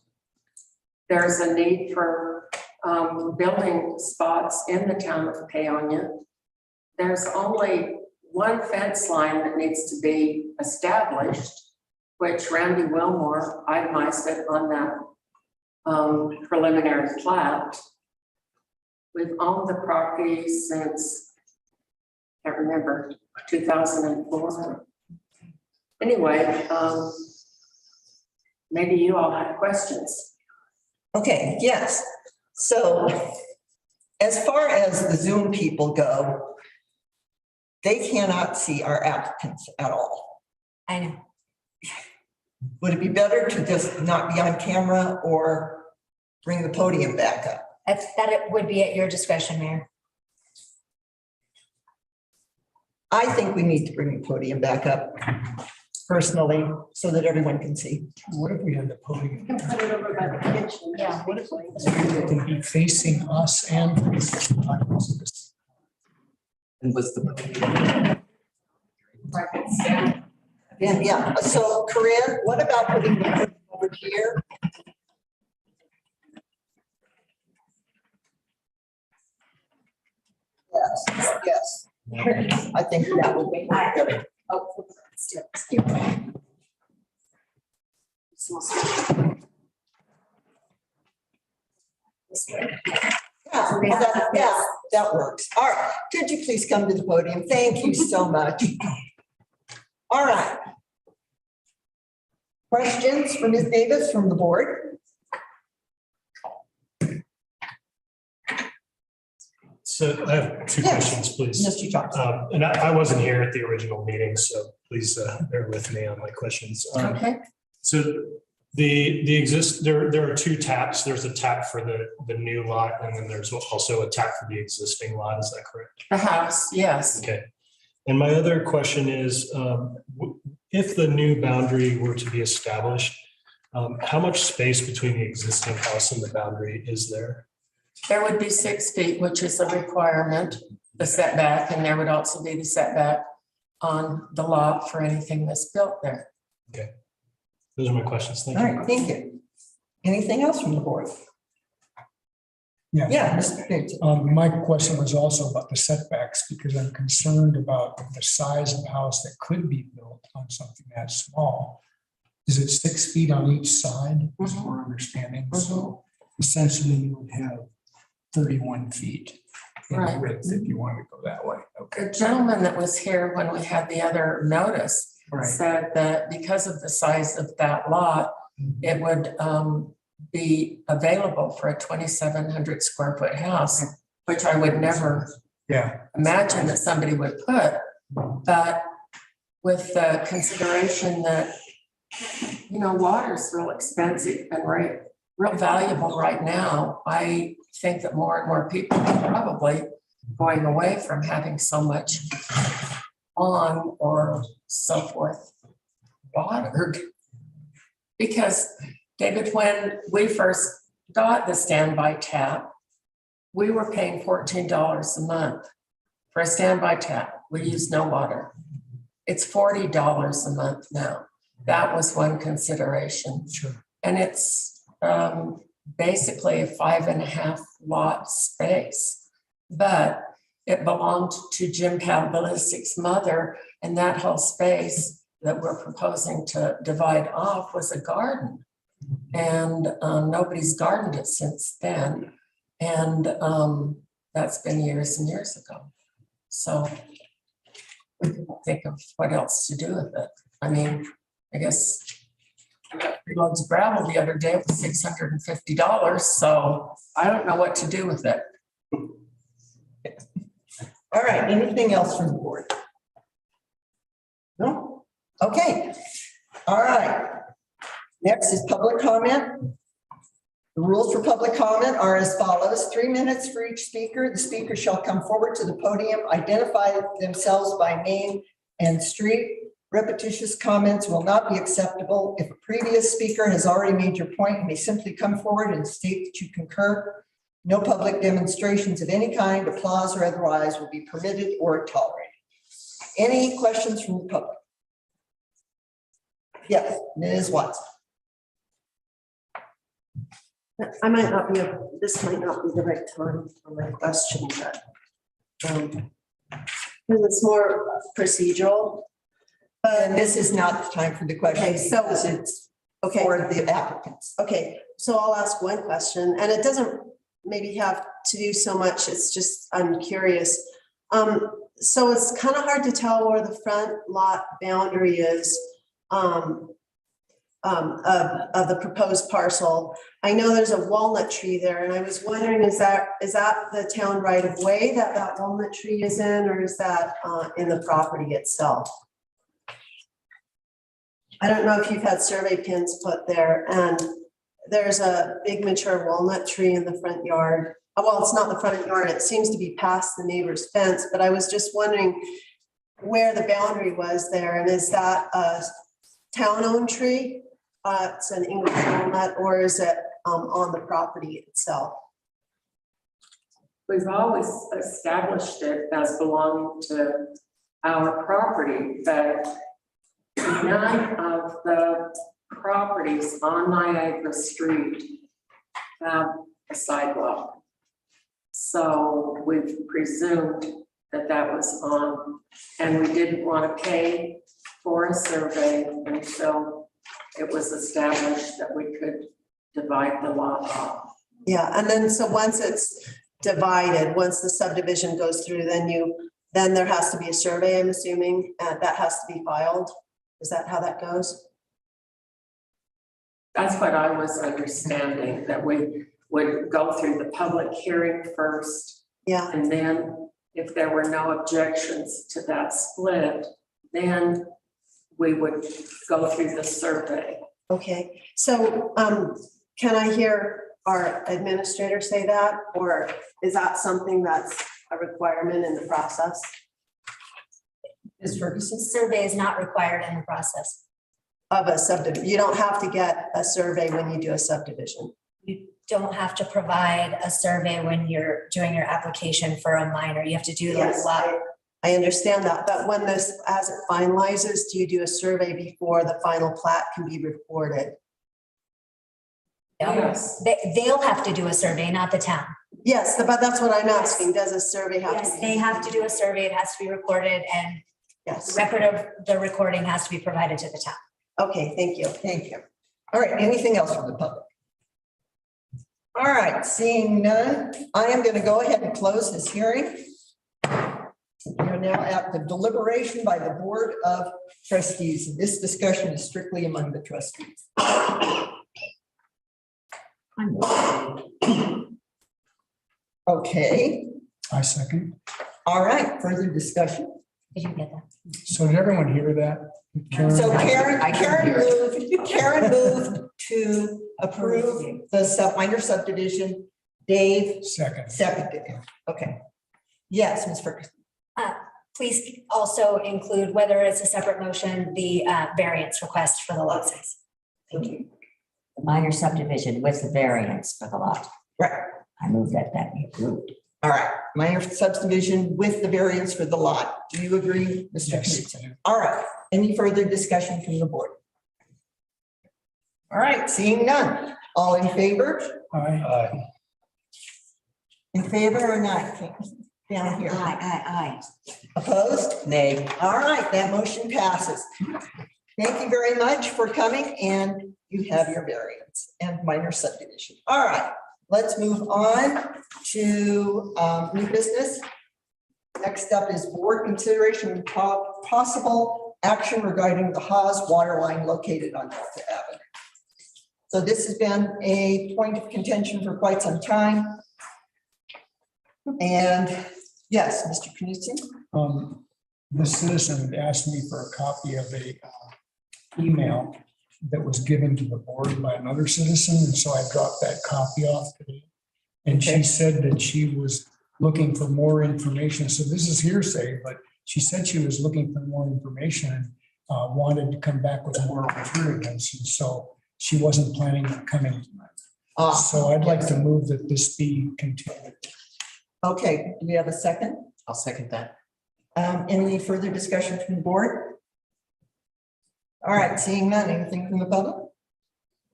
L: there's a need for building spots in the town of Paonia. There's only one fence line that needs to be established, which Randy Wilmore itemized it on that preliminary plat. We've owned the property since, can't remember, 2004. Anyway, maybe you all have questions.
A: Okay, yes. So as far as the Zoom people go, they cannot see our applicants at all.
C: I know.
A: Would it be better to just not be on camera or bring the podium back up?
C: That it would be at your discretion, Mayor.
A: I think we need to bring the podium back up personally so that everyone can see.
F: What if we had the podium?
K: You can put it over by the kitchen.
C: Yeah.
K: What if we?
F: It can be facing us and.
B: And was the.
A: Yeah. So Corinne, what about putting the podium over here? Yes. I think that would be good.
C: Oh, still.
A: Yeah, that works. All right. Could you please come to the podium? Thank you so much. All right. Questions for Ms. Davis from the board?
E: So I have 2
A: Yes.
E: questions, please.
A: Mr. Johnson.
E: And I wasn't here at the original meeting, so please bear with me on my questions.
A: Okay.
E: So there are 2 taps. There's a tap for the new lot, and then there's also a tap for the existing lot. Is that correct?
L: The house, yes.
E: Okay. And my other question is, if the new boundary were to be established, how much space between the existing house and the boundary is there?
L: There would be 6 feet, which is a requirement, the setback, and there would also be the setback on the lot for anything that's built there.
E: Okay. Those are my questions. Thank
A: All
E: you.
A: right, thank you. Anything else from the board?
F: Yeah.
A: Yeah, Mr. Page.
F: My question was also about the setbacks, because I'm concerned about the size of house that could be built on something that small. Is it 6 feet on each side, is what we're understanding? So essentially you would have 31 feet in
L: Right.
F: width, if you want to go that way. Okay.
L: The gentleman that was here when we had the other notice
F: Right.
L: said that because of the size of that lot, it would be available for a 2,700 square foot house, which I would never
F: Yeah.
L: imagine that somebody would put. But with the consideration that, you know, water's real expensive and real valuable right now, I think that more and more people are probably going away from having so much on or so forth watered. Because, David, when we first got the standby tap, we were paying $14 a month for a standby tap. We used no water. It's $40 a month now. That was one consideration.
F: Sure.
L: And it's basically a 5.5 lot space. But it belonged to Jim Pavlisic's mother, and that whole space that we're proposing to divide off was a garden. And nobody's gardened it since then. And that's been years and years ago. So we can think of what else to do with it. I mean, I guess I got 3 loads of gravel the other day with $650. So I don't know what to do with it.
A: All right, anything else from the board? No? Okay. All right. Next is public comment. The rules for public comment are as follows: 3 minutes for each speaker. The speaker shall come forward to the podium, identify themselves by name and street. Repetitious comments will not be acceptable. If a previous speaker has already made your point, you may simply come forward and state that you concur. No public demonstrations of any kind, applause or otherwise, will be permitted or tolerated. Any questions from the public? Yes, Ms. Watson.
H: I might not be, this might not be the right time for my question, but because it's more procedural.
A: And this is not the time for the question.
H: Okay, so-
A: because it's
H: Okay.
A: for the applicants.
H: Okay, so I'll ask one question, and it doesn't maybe have to do so much, it's just, I'm curious. So it's kind of hard to tell where the front lot boundary is of the proposed parcel. I know there's a walnut tree there, and I was wondering, is that the town right of way that walnut tree is in, or is that in the property itself? I don't know if you've had survey pins put there, and there's a big mature walnut tree in the front yard. Well, it's not the front yard, it seems to be past the neighbor's fence, but I was just wondering where the boundary was there, and is that a town-owned tree? It's an English walnut, or is it on the property itself?
L: We've always established it as belonging to our property, but none of the properties on Niagara Street have a sidewalk. So we've presumed that that was on, and we didn't want to pay for a survey until it was established that we could divide the lot off.
H: Yeah, and then, so once it's divided, once the subdivision goes through, then there has to be a survey, I'm assuming, that has to be filed. Is that how that goes?
L: That's what I was understanding, that we would go through the public hearing first.
H: Yeah,
L: And then if there were no objections to that split, then we would go through the survey.
H: okay. So can I hear our administrator say that, or is that something that's a requirement in the process?
A: Ms. Ferguson?
C: Survey is not required in the process.
H: Of a subdivision, you don't have to get a survey when you do a subdivision.
C: You don't have to provide a survey when you're doing your application for a minor. You have to do the
H: Yes,
C: lot.
H: I understand that, but when this, as it finalizes, do you do a survey before the final plat can be recorded?
L: Yes.
C: They'll have to do a survey, not the town.
H: Yes, but that's what I'm asking. Does a survey have to?
C: Yes,
H: be-
C: they have to do a survey. It has to be recorded, and
H: Yes,
C: record of the recording has to be provided to the town.
H: okay, thank you.
A: Thank you. All right, anything else from the public? All right, seeing none, I am going to go ahead and close this hearing. We are now at the deliberation by the Board of Trustees. This discussion is strictly among the trustees. Okay,
F: I second.
A: all right, further discussion.
C: Did you get that?
F: So did everyone hear that?
A: So
F: Karen?
A: Karen moved to approve the minor subdivision. Dave
F: Second.
A: seconded it. Okay. Yes, Ms. Ferguson.
C: Please also include, whether it's a separate motion, the variance request for the lot size.
A: Thank you.
G: The minor subdivision with the variance for the lot.
A: Right.
G: I move that be approved.
A: All right, minor subdivision with the variance for the lot. Do you agree, Mr.
F: Yes.
A: Knudsen? All right, any further discussion from the board? All right, seeing none. All in favor?
F: Aye.
A: In favor or not? Down here.
G: Aye.
A: Opposed?
B: Nay.
A: All right, that motion passes. Thank you very much for coming, and you have your variance and minor subdivision. All right, let's move on to new business. Next up is board consideration and possible action regarding the Haas water line located on Delta Avenue. So this has been a point of contention for quite some time. And yes, Mr. Knudsen?
F: The citizen asked me for a copy of a email that was given to the board by another citizen, and so I dropped that copy off today. And
A: Okay.
F: she said that she was looking for more information. So this is hearsay, but she said she was looking for more information and wanted to come back with more materials. And so she wasn't planning on coming tonight. So I'd like to move that this be continued.
A: Okay, do we have a second?
B: I'll second that.
A: Any further discussion from the board? All right, seeing none, anything from the public?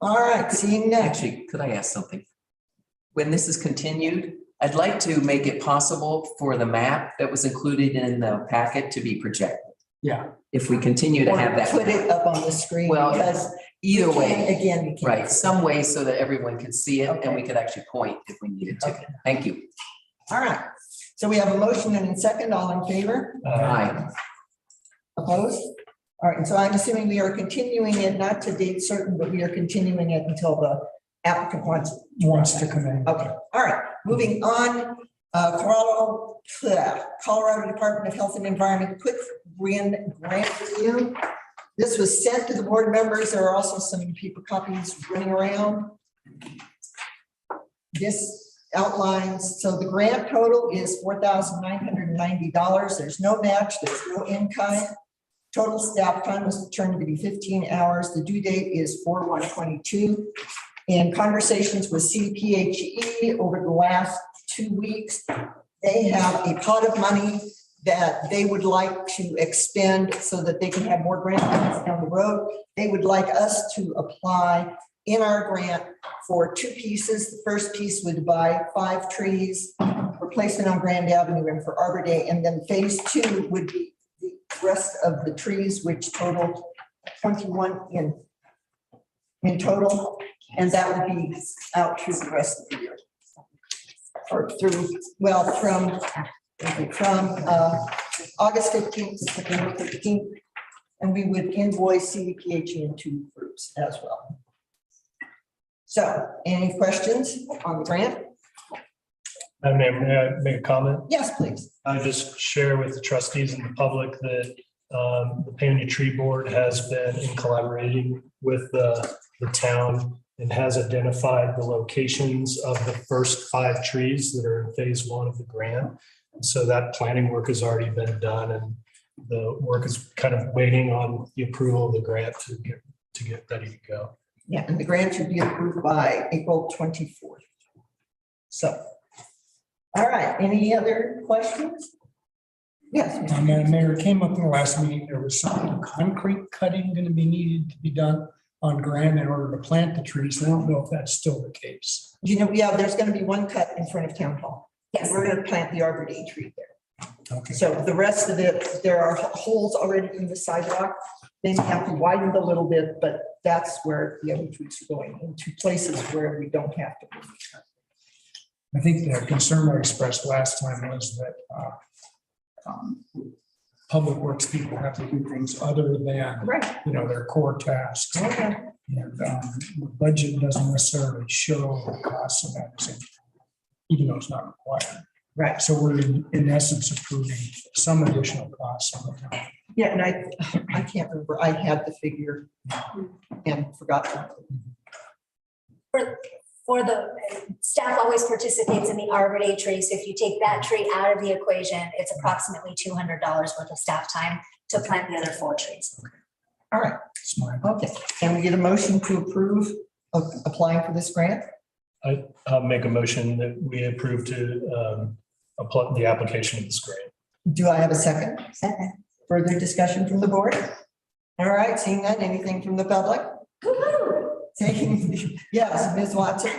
A: All right, seeing none.
B: Actually, could I ask something? When this is continued, I'd like to make it possible for the map that was included in the packet to be projected.
F: Yeah.
B: If we continue to
A: Or
B: have that.
A: put it up on the screen,
B: Well,
A: because
B: Either
A: we
B: way,
A: can't- again, we can't.
B: right, some way so that everyone can see it and we
A: Okay.
B: could actually point if we needed to.
A: Okay.
B: Thank you.
A: All right, so we have a motion and a second, all in favor?
B: Aye.
A: Opposed? All right, and so I'm assuming we are continuing it, not to date certain, but we are continuing it until the applicant
F: Wants to come in.
A: Okay, all right, moving on, Colorado Department of Health and Environment, quick grant review. This was sent to the board members. There are also some paper copies running around. This outlines, so the grant total is $4,990. There's no match, there's no in-kind. Total staff time was determined to be 15 hours. The due date is 4/1/22. In conversations with CPHE over the last 2 weeks, they have a pot of money that they would like to expend so that they can have more grant funds down the road. They would like us to apply in our grant for 2 pieces. The first piece would buy 5 trees, replacement on Grand Avenue and for Arbor Day. And then phase 2 would be the rest of the trees, which total 21 in total. And that would be out through the rest of the year. Or through, well, from August 15th to September 15th. And we would invoice CDPHE in 2 groups as well. So any questions on the grant?
E: Madam Mayor, may I make a comment?
A: Yes, please.
E: I just share with the trustees and the public that the Paonia Tree Board has been in collaborating with the town and has identified the locations of the first 5 trees that are in phase 1 of the grant. And so that planning work has already been done, and the work is kind of waiting on the approval of the grant to get ready to go.
A: Yeah, and the grant should be approved by April 24th. So, all right, any other questions? Yes. Mr.
F: Madam Mayor, it came up in the last meeting, there was some concrete cutting going to be needed to be done on Grand in order to plant the trees. I don't know if that's still the case.
A: You know, yeah, there's going to be 1 cut in front of Town Hall.
C: Yes.
A: We're going to plant the Arbor Day tree there.
F: Okay.
A: So the rest of it, there are holes already in the sidewalk. They have to widen it a little bit, but that's where the other trees are going, into places where we don't have to.
F: I think the concern I expressed last time was that public works people have to do things other than,
A: Right.
F: you know, their core tasks.
A: Okay.
F: And the budget doesn't necessarily show the costs of that, even though it's not required.
A: Right.
F: So we're in essence approving some additional costs on the town.
A: Yeah, and I can't remember. I had the figure and forgot.
C: For the, staff always participates in the Arbor Day tree, so if you take that tree out of the equation, it's approximately $200 worth of staff time to plant the other 4 trees.
A: All right.
F: Smart.
A: Okay. Can we get a motion to approve of applying for this grant?
E: I'll make a motion that we approve to apply the application of this grant.
A: Do I have a second?
C: Second.
A: Further discussion from the board? All right, seeing none, anything from the public? Taking, yes, Ms. Watson?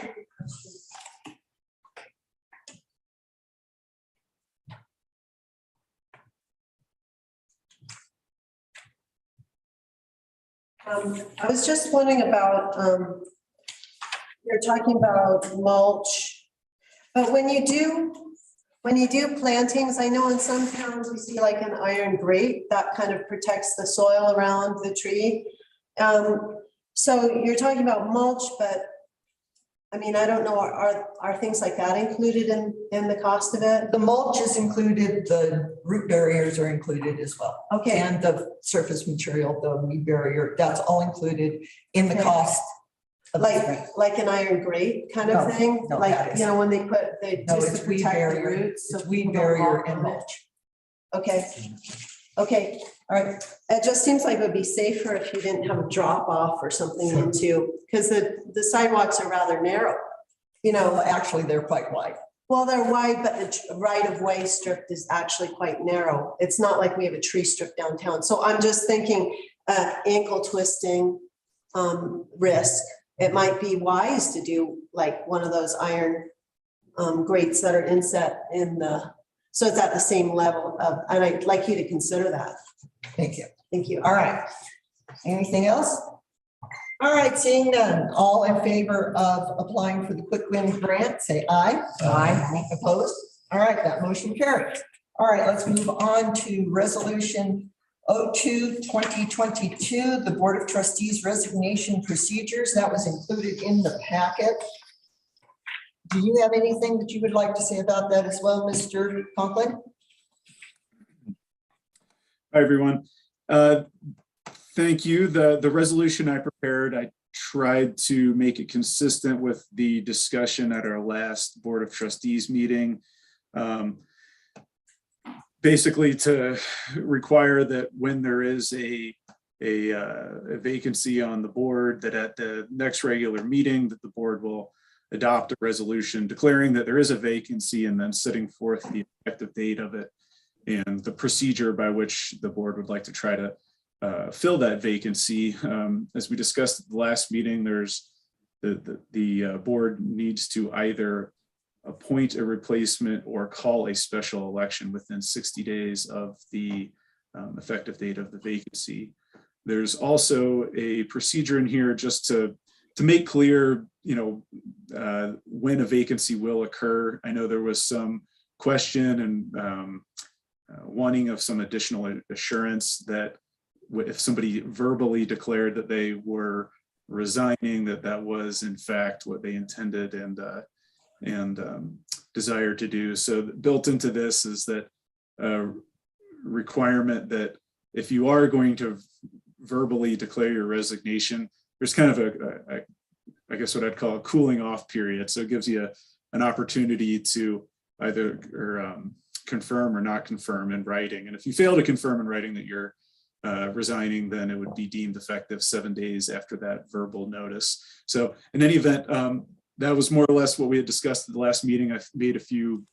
H: I was just wondering about, you're talking about mulch. But when you do plantings, I know in some towns we see like an iron grate that kind of protects the soil around the tree. So you're talking about mulch, but I mean, I don't know, are things like that included in the cost of it?
A: The mulch is included, the root barriers are included as well.
H: Okay,
A: And the surface material, the weed barrier, that's all included in the cost of this grant.
H: like an iron grate kind
A: No,
H: of thing?
A: no,
H: Like,
A: that is-
H: you know, when they put, they
A: No,
H: just
A: it's
H: to
A: weed
H: protect the
A: barrier,
H: roots. so
A: it's weed
H: people don't
A: barrier
H: walk
A: and
H: on it.
A: mulch.
H: Okay, all right. It just seems like it would be safer if you didn't have a drop off or something into, because the sidewalks are rather narrow. You
A: No,
H: know,
A: actually, they're quite wide.
H: well, they're wide, but the right of way strip is actually quite narrow. It's not like we have a tree strip downtown. So I'm just thinking, ankle twisting, risk. It might be wise to do like one of those iron grates that are inset in the, so it's at the same level of, and I'd like you to consider that.
A: Thank you.
H: Thank you.
A: All right. Anything else? All right, seeing none, all in favor of applying for the Quick Win grant, say aye. Aye. Opposed? All right, that motion carries. All right, let's move on to resolution 02-2022, the Board of Trustees resignation procedures. That was included in the packet. Do you have anything that you would like to say about that as well, Mr. Conklin?
D: Hi, everyone. Thank you. The resolution I prepared, I tried to make it consistent with the discussion at our last Board of Trustees meeting. Basically to require that when there is a vacancy on the board, that at the next regular meeting, that the board will adopt a resolution declaring that there is a vacancy and then setting forth the effective date of it and the procedure by which the board would like to try to fill that vacancy. As we discussed at the last meeting, there's the board needs to either appoint a replacement or call a special election within 60 days of the effective date of the vacancy. There's also a procedure in here just to make clear, you know, when a vacancy will occur. I know there was some question and wanting of some additional assurance that if somebody verbally declared that they were resigning, that was in fact what they intended and desired to do. So built into this is that requirement that if you are going to verbally declare your resignation, there's kind of I guess what I'd call a cooling off period. So it gives you an opportunity to either confirm or not confirm in writing. And if you fail to confirm in writing that you're resigning, then it would be deemed effective 7 days after that verbal notice. So in any event, that was more or less what we had discussed at the last meeting. I've made a few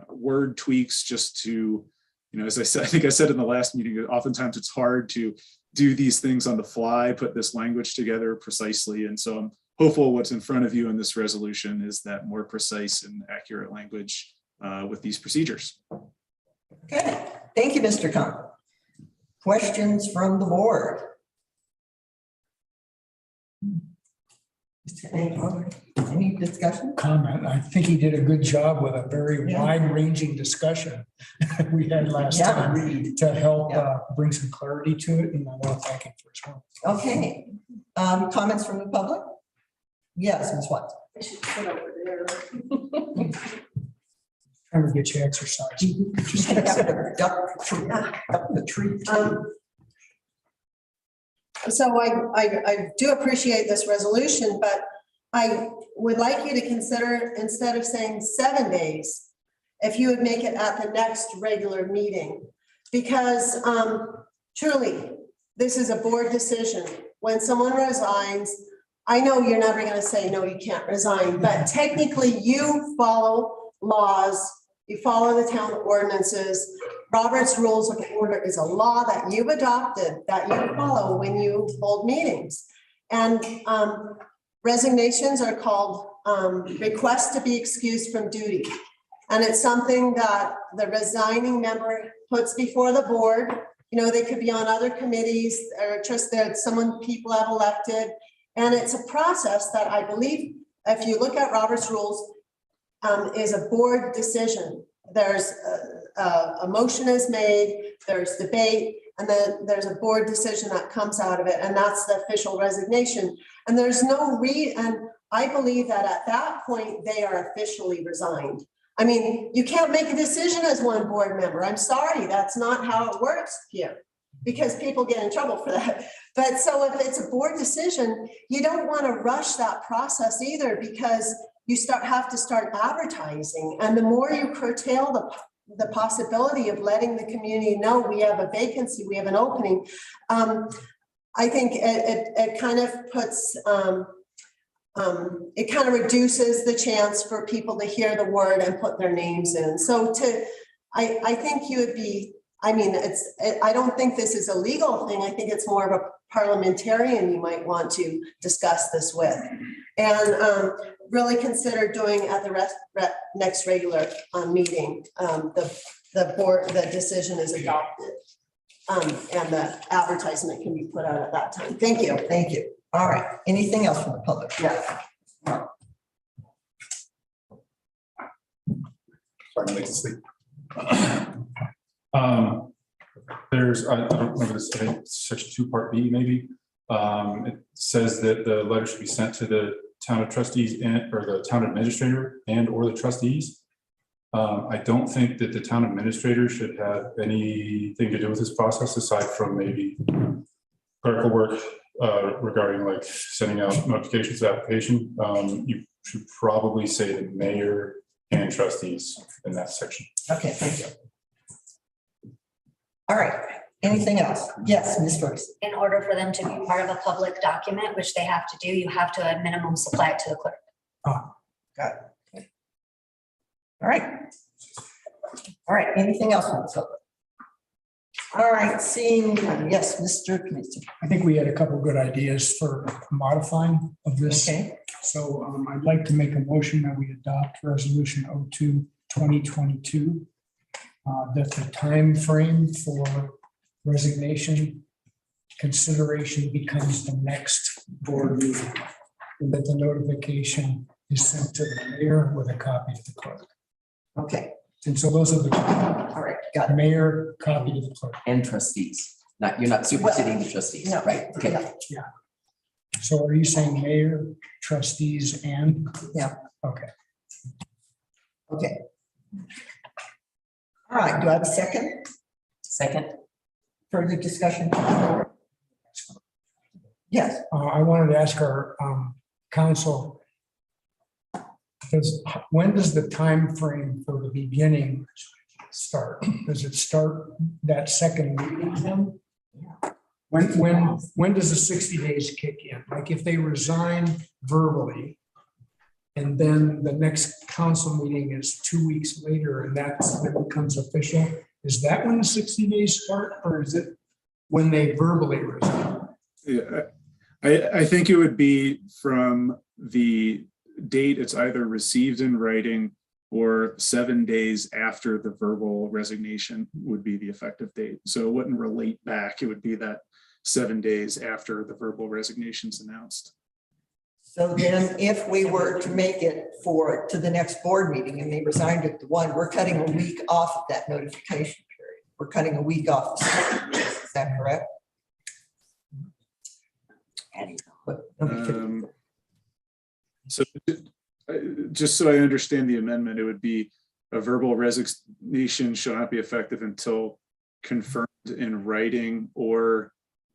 D: word tweaks just to, you know, as I said, I think I said in the last meeting, oftentimes it's hard to do these things on the fly, put this language together precisely. And so I'm hopeful what's in front of you in this resolution is that more precise and accurate language with these procedures.
A: Okay, thank you, Mr. Conklin. Questions from the board? Any discussion?
F: Comment. I think he did a good job with a very wide-ranging discussion we had last
A: Yeah.
F: time to help
A: Yeah.
F: bring some clarity to it, and I want to thank him for his work.
A: Okay, comments from the public? Yes, Ms. Watson.
K: I should put over there.
F: Trying to get you exercise.
A: Just take out the duck, the tree.
H: So I do appreciate this resolution, but I would like you to consider, instead of saying 7 days, if you would make it at the next regular meeting. Because truly, this is a board decision. When someone resigns, I know you're never going to say, no, you can't resign, but technically you follow laws, you follow the town ordinances. Robert's Rules of Order is a law that you've adopted, that you follow when you hold meetings. And resignations are called requests to be excused from duty. And it's something that the resigning member puts before the board. You know, they could be on other committees or just that someone people have elected. And it's a process that I believe, if you look at Robert's Rules, is a board decision. There's a motion is made, there's debate, and then there's a board decision that comes out of it, and that's the official resignation. And there's no and I believe that at that point, they are officially resigned. I mean, you can't make a decision as one board member. I'm sorry, that's not how it works here, because people get in trouble for that. But so if it's a board decision, you don't want to rush that process either, because you have to start advertising. And the more you curtail the possibility of letting the community know we have a vacancy, we have an opening, I think it kind of puts, it kind of reduces the chance for people to hear the word and put their names in. So I think you would be, I mean, I don't think this is a legal thing. I think it's more of a parliamentarian you might want to discuss this with. And really consider doing at the next regular meeting, the decision is adopted. And the advertisement can be put out at that time. Thank you.
A: Thank you. All right, anything else from the public?
H: Yeah.
M: Sorry, I'm late to sleep. There's, I don't remember this, I think section 2, part B, maybe. It says that the letter should be sent to the town of trustees or the town administrator or the trustees. I don't think that the town administrator should have anything to do with this process aside from maybe clerical work regarding like sending out notifications of application. You should probably say the mayor and trustees in that section.
A: Okay, thank you. All right, anything else? Yes, Ms. Joyce.
C: In order for them to be part of a public document, which they have to do, you have to at minimum supply it to the clerk.
A: Got it. All right. All right, anything else from the public? All right, seeing, yes, Mr. Commissioner.
F: I think we had a couple of good ideas for modifying of this.
A: Okay.
F: So I'd like to make a motion that we adopt resolution 02-2022. That the time frame for resignation consideration becomes the next board meeting. And that the notification is sent to the mayor with a copy to the clerk.
A: Okay,
F: And so those are the
A: all right, got it.
F: mayor, copy to the clerk.
B: And trustees, you're not superseding the trustees,
A: No,
B: right? Okay.
A: yeah.
F: So are you saying mayor, trustees, and?
A: Yeah.
F: Okay.
A: Okay. All right, do I have a second?
B: Second,
A: Further discussion? Yes,
F: I wanted to ask our council, when does the time frame for the beginning start? Does it start that second meeting then? When does the 60 days kick in? Like if they resign verbally and then the next council meeting is 2 weeks later and that becomes official, is that when the 60 days start or is it when they verbally resign?
D: Yeah, I think it would be from the date it's either received in writing or 7 days after the verbal resignation would be the effective date. So it wouldn't relate back. It would be that 7 days after the verbal resignation is announced.
A: So then if we were to make it to the next board meeting and they resigned at the one, we're cutting a week off of that notification period. We're cutting a week off. Is that correct?
D: So just so I understand the amendment, it would be a verbal resignation shall not be effective until confirmed in writing or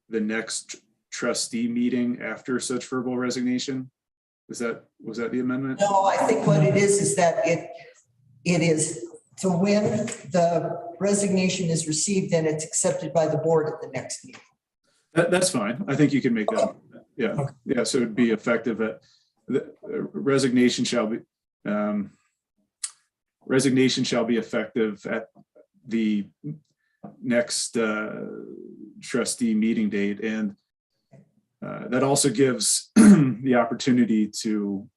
D: the next trustee meeting after such verbal resignation? Was that the amendment?
A: No, I think what it is that it is to when the resignation is received and it's accepted by the board at the next meeting.
D: That's fine. I think you can make that. Yeah, yeah. So it'd be effective at the resignation shall be effective at the next trustee meeting date, and that also gives the opportunity to,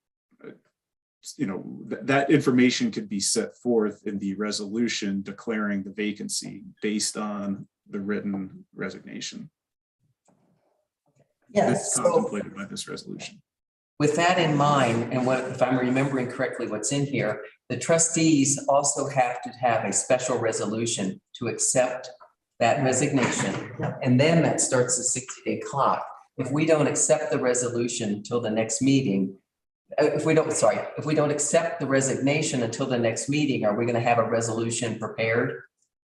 D: that information could be set forth in the resolution declaring the vacancy based on the written resignation.
A: Yes.
D: That's contemplated by this resolution.
B: With that in mind, and if I'm remembering correctly what's in here, the trustees also have to have a special resolution to accept that resignation. And then that starts the 60-day clock. If we don't accept the resolution until the next meeting, if we don't accept the resignation until the next meeting, are we going to have a resolution prepared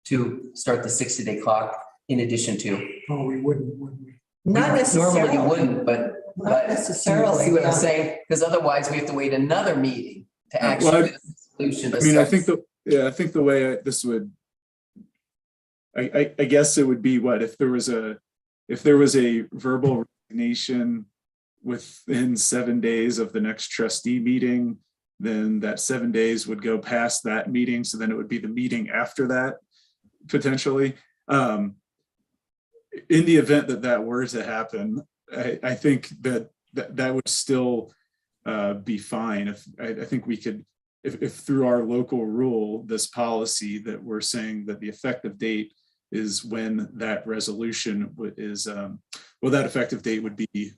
B: to start the 60-day clock in addition to?
F: Oh, we wouldn't, would we?
A: Not necessarily.
B: Normally you wouldn't, but
A: Not necessarily.
B: see what I'm
A: yeah.
B: saying? Because otherwise we have to wait another meeting to
D: Well,
B: actually get a solution.
D: I mean, I think the way this would, I guess it would be what if there was a verbal resignation within 7 days of the next trustee meeting, then that 7 days would go past that meeting. So then it would be the meeting after that, potentially. In the event that were to happen, I think that would still be fine. I think we could, if through our local rule, this policy that we're saying that the effective date is when that resolution is, that effective date would be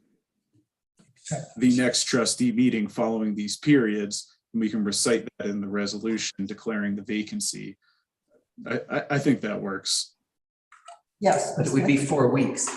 D: the next trustee meeting following these periods, and we can recite that in the resolution declaring the vacancy. I think that works.
A: Yes.
B: But it would be 4 weeks.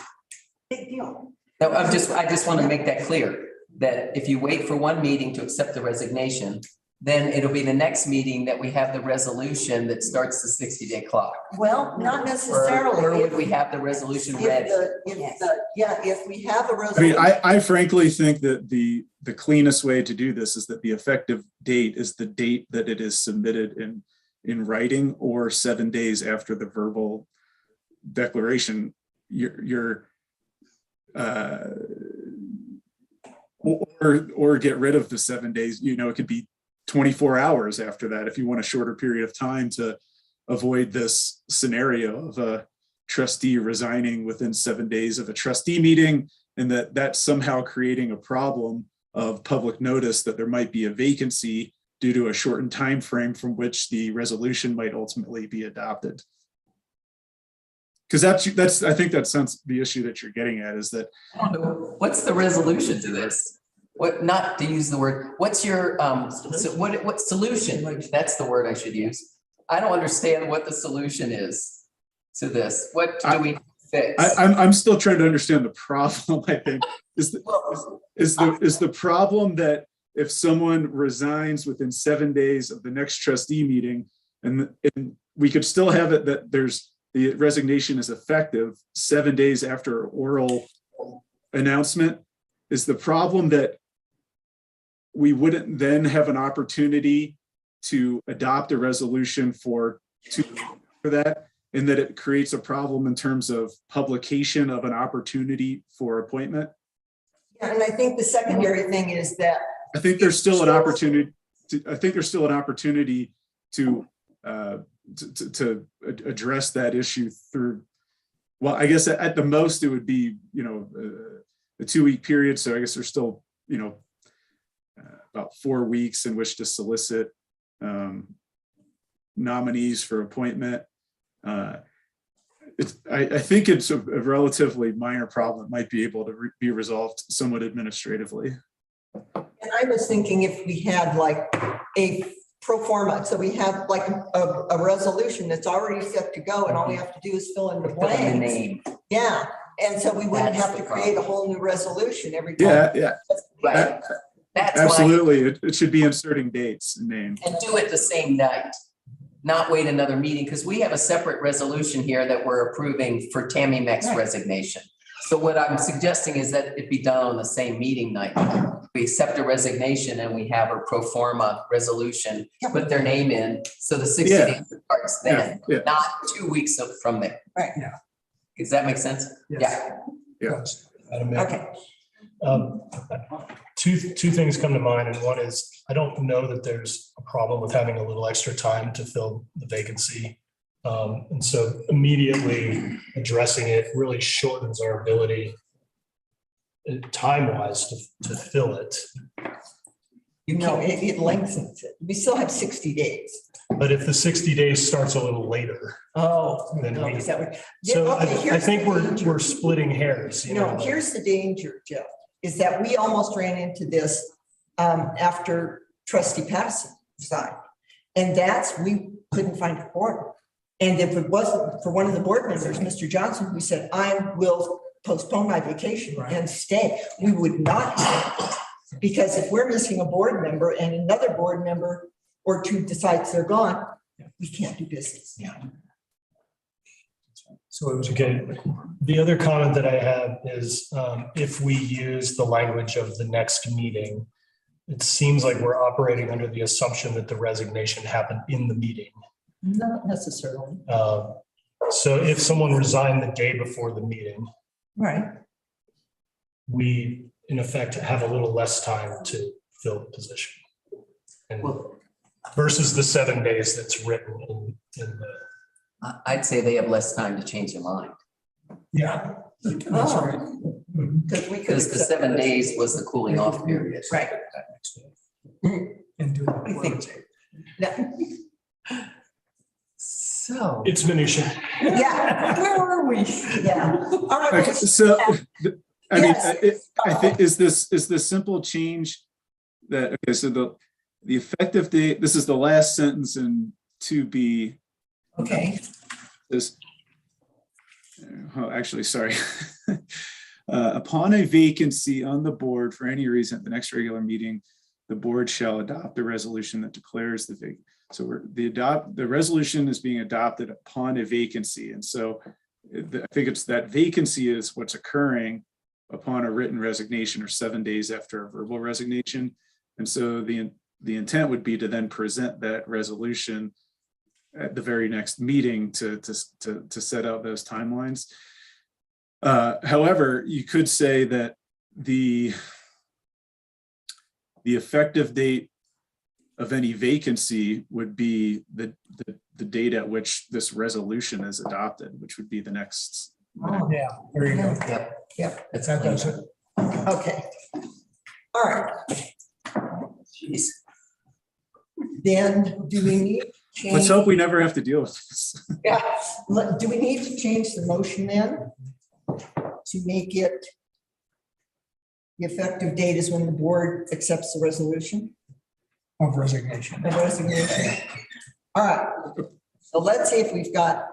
A: Big deal.
B: No, I just want to make that clear, that if you wait for one meeting to accept the resignation, then it'll be the next meeting that we have the resolution that starts the 60-day clock.
A: Well, not necessarily.
B: Or would we have the resolution ready?
A: If we have a
D: I mean,
A: resolution.
D: I frankly think that the cleanest way to do this is that the effective date is the date that it is submitted in writing, or 7 days after the verbal declaration. Or get rid of the 7 days. It could be 24 hours after that if you want a shorter period of time to avoid this scenario of a trustee resigning within 7 days of a trustee meeting, and that's somehow creating a problem of public notice that there might be a vacancy due to a shortened time frame from which the resolution might ultimately be adopted. Because I think that sounds the issue that you're getting at is that.
B: What's the resolution to this? What, not to use the word, what's your, what solution? That's the word I should use. I don't understand what the solution is to this. What do we fix?
D: I'm still trying to understand the problem. I think is the problem that if someone resigns within 7 days of the next trustee meeting, and we could still have it that the resignation is effective 7 days after oral announcement, is the problem that we wouldn't then have an opportunity to adopt a resolution for that, and that it creates a problem in terms of publication of an opportunity for appointment.
A: Yeah, and I think the secondary thing is that.
D: I think there's still an opportunity to address that issue through, well, I guess at the most it would be, a 2-week period. So I guess there's still, about 4 weeks in which to solicit nominees for appointment. I think it's a relatively minor problem that might be able to be resolved somewhat administratively.
A: And I was thinking if we had like a pro forma, so we have like a resolution that's already set to go and all we have to do is fill in the
B: Fill in the
A: blanks.
B: name.
A: Yeah, and so we wouldn't
B: That's
A: have
B: the
A: to create a whole new resolution every
D: Yeah,
A: time.
D: yeah,
B: Right. That's why,
D: absolutely. It should be inserting dates and names.
B: and do it the same night, not wait another meeting, because we have a separate resolution here that we're approving for Tammy Meck's resignation. So what I'm suggesting is that it be done on the same meeting night. We accept a resignation and we have a pro forma resolution, put their name in, so the 60
D: Yeah.
B: days starts then,
D: Yeah.
B: not 2 weeks from there.
A: Right.
B: Does that make sense? Yeah.
E: Madam Mayor.
A: Okay,
E: Two things come to mind, and one is, I don't know that there's a problem with having a little extra time to fill the vacancy. And so immediately addressing it really shortens our ability time-wise to fill it.
A: it lengthens it. We still have 60 days.
E: But if the 60 days starts a little later,
A: Oh.
E: Then
A: no,
E: we-
A: is that what-
E: so
A: Okay,
E: I
A: here's
E: think
A: the
E: we're
A: danger.
E: splitting hairs, you know.
A: No, here's the danger, Jeff, is that we almost ran into this after trustee Patterson resigned. And we couldn't find a quorum. And if it wasn't for one of the board members, Mr. Johnson, who said, I will postpone my vacation and stay, we would not have it. Because if we're missing a board member and another board member or two decides they're gone, we can't do business.
F: So it was
E: Okay, the other comment that I have is if we use the language of the next meeting, it seems like we're operating under the assumption that the resignation happened in the meeting.
A: Not necessarily.
E: So if someone resigned the day before the meeting,
A: Right.
E: we in effect have a little less time to fill the position. And versus the 7 days that's written in the.
B: I'd say they have less time to change their mind,
F: Yeah. That's right.
A: Because we could.
B: because the
A: accept
B: 7
A: the
B: days was the cooling off period.
A: Right.
F: And do
A: We think. Yeah.
B: So.
E: It's minutia.
A: Yeah, where are we? Yeah. All right.
D: Okay, so, I mean,
A: Yes.
D: I think, is this simple change that, okay, so the effective date, this is the last sentence in 2B.
A: Okay,
D: This, oh, actually, sorry. Upon a vacancy on the board for any reason at the next regular meeting, the board shall adopt a resolution that declares the vacancy. So the resolution is being adopted upon a vacancy. And so I think it's that vacancy is what's occurring upon a written resignation or 7 days after a verbal resignation. And so the intent would be to then present that resolution at the very next meeting to set out those timelines. However, you could say that the effective date of any vacancy would be the date at which this resolution is adopted, which would be the next.
F: Yeah, there you go.
A: yep,
B: That's
F: That does it.
A: okay. All right,
B: Jeez.
A: then do we need to change?
D: Let's hope we never have to deal with this.
A: Yeah, do we need to change the motion then? To make it the effective date is when the board accepts the resolution
F: Of resignation.
A: of resignation? All right, so let's see if we've got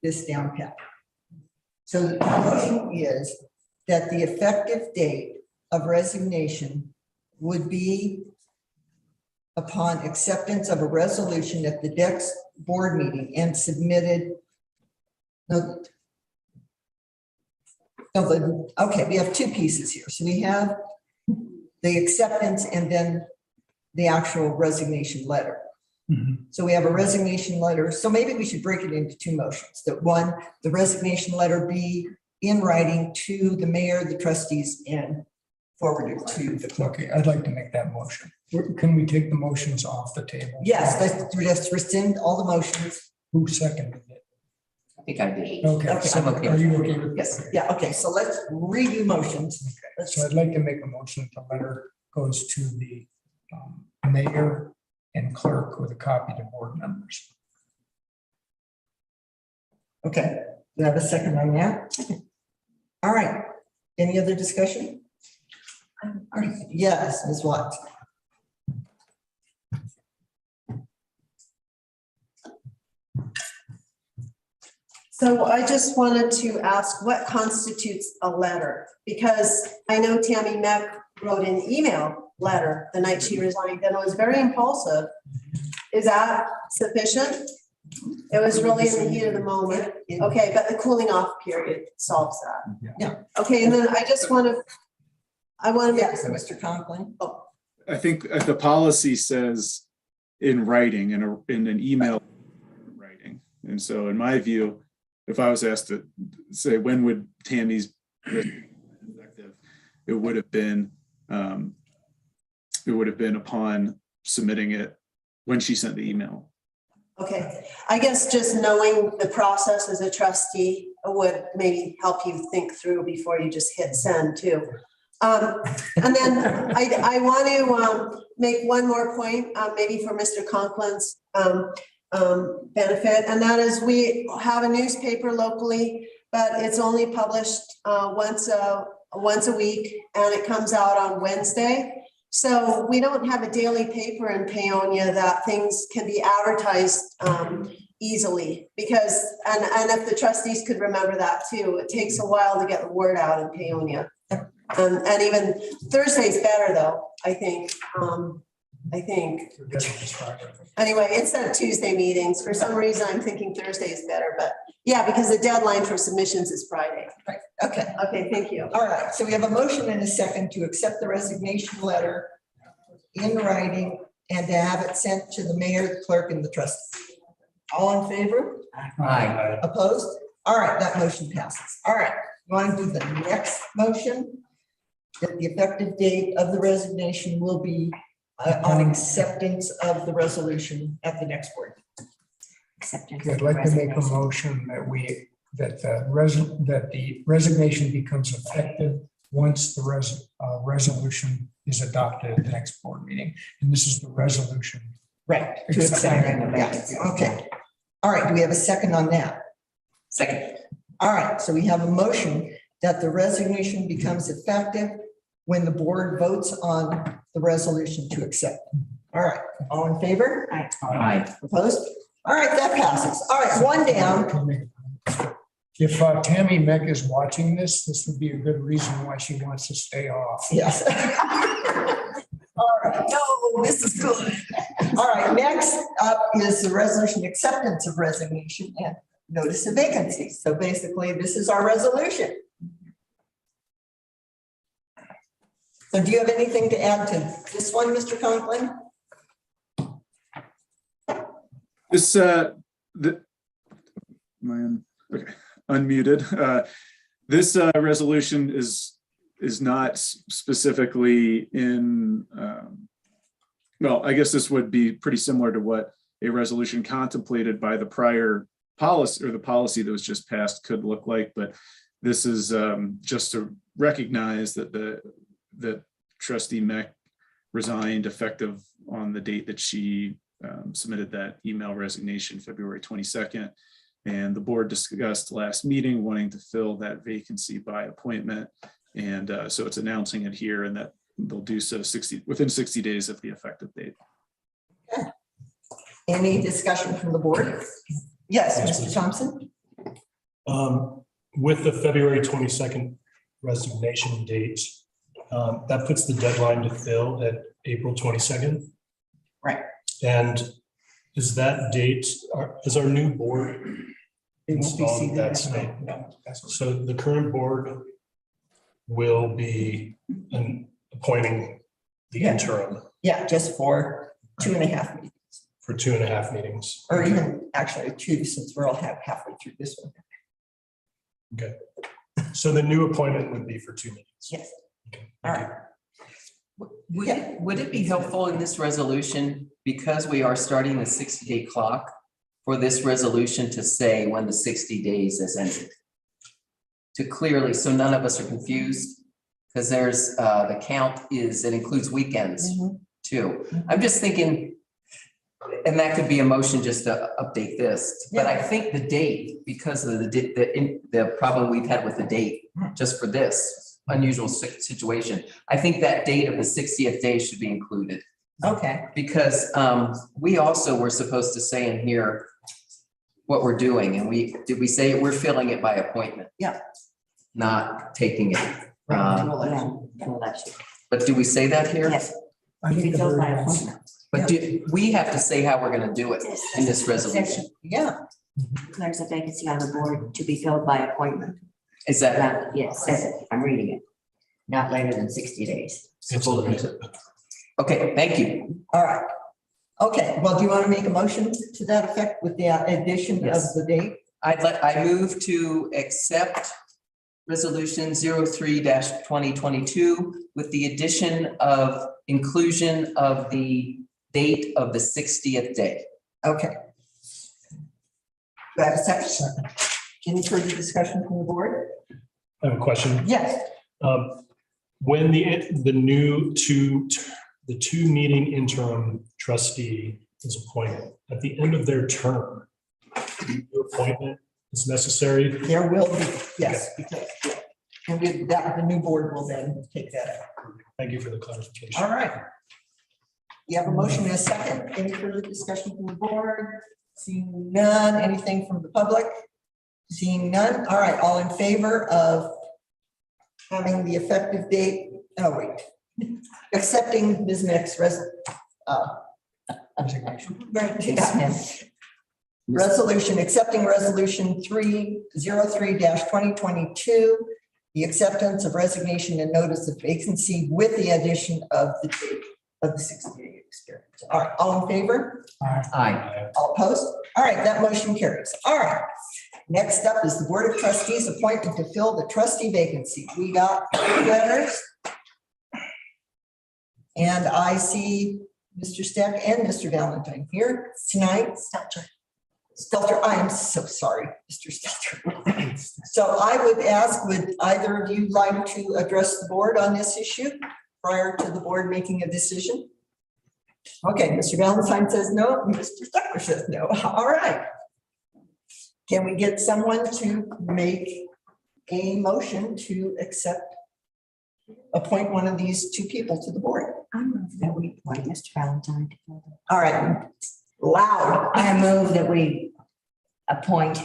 A: this down pat. So the motion is that the effective date of resignation would be upon acceptance of a resolution at the next board meeting and submitted. Okay, we have two pieces here. So we have the acceptance and then the actual resignation letter.
F: Mhm.
A: So we have a resignation letter. So maybe we should break it into two motions. That one, the resignation letter be in writing to the mayor, the trustees, and forwarded to the clerk.
F: Okay, I'd like to make that motion. Can we take the motions off the table?
A: Yes, let's rescind all the motions.
F: Who seconded it?
B: I think I did.
F: Okay.
A: Okay.
F: so
B: I'm okay
F: Are you okay with?
B: Yes.
A: Yeah, okay, so let's redo motions. Let's-
F: So I'd like to make a motion, the letter goes to the mayor and clerk with a copy to board members.
A: Okay, do I have a second on that? All right, any other discussion? Yes, Ms. Watts.
H: So I just wanted to ask what constitutes a letter? Because I know Tammy Meck wrote an email letter the night she resigned, and it was very impulsive. Is that sufficient? It was really in the heat of the moment. Okay, but the cooling off period solves that.
A: Yeah.
H: Okay, and then I just want to,
A: Yes, Mr. Conklin.
H: Oh,
D: I think the policy says in writing, in an email writing. And so in my view, if I was asked to say, when would Tammy's effective, it would have been upon submitting it when she sent the email.
H: okay, I guess just knowing the process as a trustee would maybe help you think through before you just hit send too. And then I want to make one more point, maybe for Mr. Conklin's benefit, and that is we have a newspaper locally, but it's only published once a week, and it comes out on Wednesday. So we don't have a daily paper in Paonia that things can be advertised easily, because, and if the trustees could remember that too, it takes a while to get the word out in Paonia. And even Thursday's better though, I think. Anyway, instead of Tuesday meetings, for some reason, I'm thinking Thursday is better, but yeah, because the deadline for submissions is Friday.
A: Right, okay.
H: Okay, thank you.
A: All right, so we have a motion and a second to accept the resignation letter in writing and to have it sent to the mayor, the clerk, and the trustee. All in favor?
B: Aye.
A: Opposed? All right, that motion passes. All right, you want to do the next motion? That the effective date of the resignation will be on acceptance of the resolution at the next board.
C: Acceptance.
F: I'd like to make a motion that the resignation becomes effective once the resolution is adopted at the next board meeting. And this is the resolution.
A: Right. To accept it. Yeah, okay. All right, do we have a second on that?
B: Second.
A: All right, so we have a motion that the resignation becomes effective when the board votes on the resolution to accept. All right, all in favor?
B: Aye.
A: Opposed? All right, that passes. All right, one down.
F: If Tammy Meck is watching this, this would be a good reason why she wants to stay off.
A: Yes. All right, no, this is good. All right, next up is the resolution acceptance of resignation and notice of vacancy. So basically, this is our resolution. So do you have anything to add to this one, Mr. Conklin?
D: This, unmuted. This resolution is not specifically in, well, I guess this would be pretty similar to what a resolution contemplated by the prior policy or the policy that was just passed could look like, but this is just to recognize that that Trustee Meck resigned effective on the date that she submitted that email resignation, February 22nd. And the board discussed last meeting wanting to fill that vacancy by appointment. And so it's announcing it here, and that they'll do so within 60 days of the effective date.
A: Okay. Any discussion from the board? Yes, Mr. Thompson?
E: With the February 22nd resignation date, that puts the deadline to fill at April 22nd.
A: Right.
E: And is that date, is our new board installed that same? So the current board will be appointing the interim
A: Yeah, just for 2.5 meetings,
E: for 2.5 meetings.
A: or even actually 2, since we're all halfway through this one.
E: Okay. So the new appointment would be for 2 meetings.
A: Yes.
E: Okay.
A: All right.
B: Would it be helpful in this resolution, because we are starting the 60-day clock, for this resolution to say when the 60 days is ended? To clearly, so none of us are confused, because there's, the count is, it includes weekends too. I'm just thinking, and that could be a motion just to update this, but I think the date, because of the problem we've had with the date, just for this, unusual situation. I think that date of the 60th day should be included.
A: Okay,
B: Because we also were supposed to say in here what we're doing, and did we say we're filling it by appointment?
A: Yeah.
B: Not taking it.
A: Right,
B: Um,
A: to election.
G: To election.
B: But do we say that here?
G: Yes,
F: I
G: if
F: think
G: you
F: the
G: fill by
F: very last-
G: appointment.
B: But we have to say how we're gonna do it in this resolution.
A: Yeah,
G: There's a vacancy on the board to be filled by appointment.
B: Is that?
G: That, yes, says it. I'm reading it. Not later than 60 days.
B: Okay, thank you.
A: all right. Okay, well, do you want to make a motion to that effect with the addition of
B: Yes.
A: the date?
B: I move to accept resolution 03-2022 with the addition of inclusion of the date of the 60th day.
A: Okay. Do I have a second? Any further discussion from the board?
E: I have a question.
A: Yes.
E: When the two meeting interim trustee is appointed, at the end of their term, your appointment is necessary.
A: There will be, yes, because, and with that, the new board will then take that out.
E: Thank you for the clarification.
A: All right. You have a motion and a second. Any further discussion from the board? Seeing none. Anything from the public? Seeing none. All right, all in favor of having the effective date? Oh, wait. Accepting Ms. Nick's resolution, accepting resolution 303-2022, the acceptance of resignation and notice of vacancy with the addition of the date of the 60-day experience. All right, all in favor?
B: Aye.
A: All opposed? All right, that motion carries. All right. Next up is the Board of Trustees appointment to fill the trustee vacancy. We got letters. And I see Mr. Steck and Mr. Valentine here tonight. Stelter, I am so sorry, Mr. Stelter. So I would ask, would either of you like to address the board on this issue prior to the board making a decision? Okay, Mr. Valentine says no, Mr. Stelter says no. All right. Can we get someone to make a motion to appoint one of these two people to the board?
G: I move that we appoint Mr. Valentine to fill the.
A: All right, loud.
G: I move that we appoint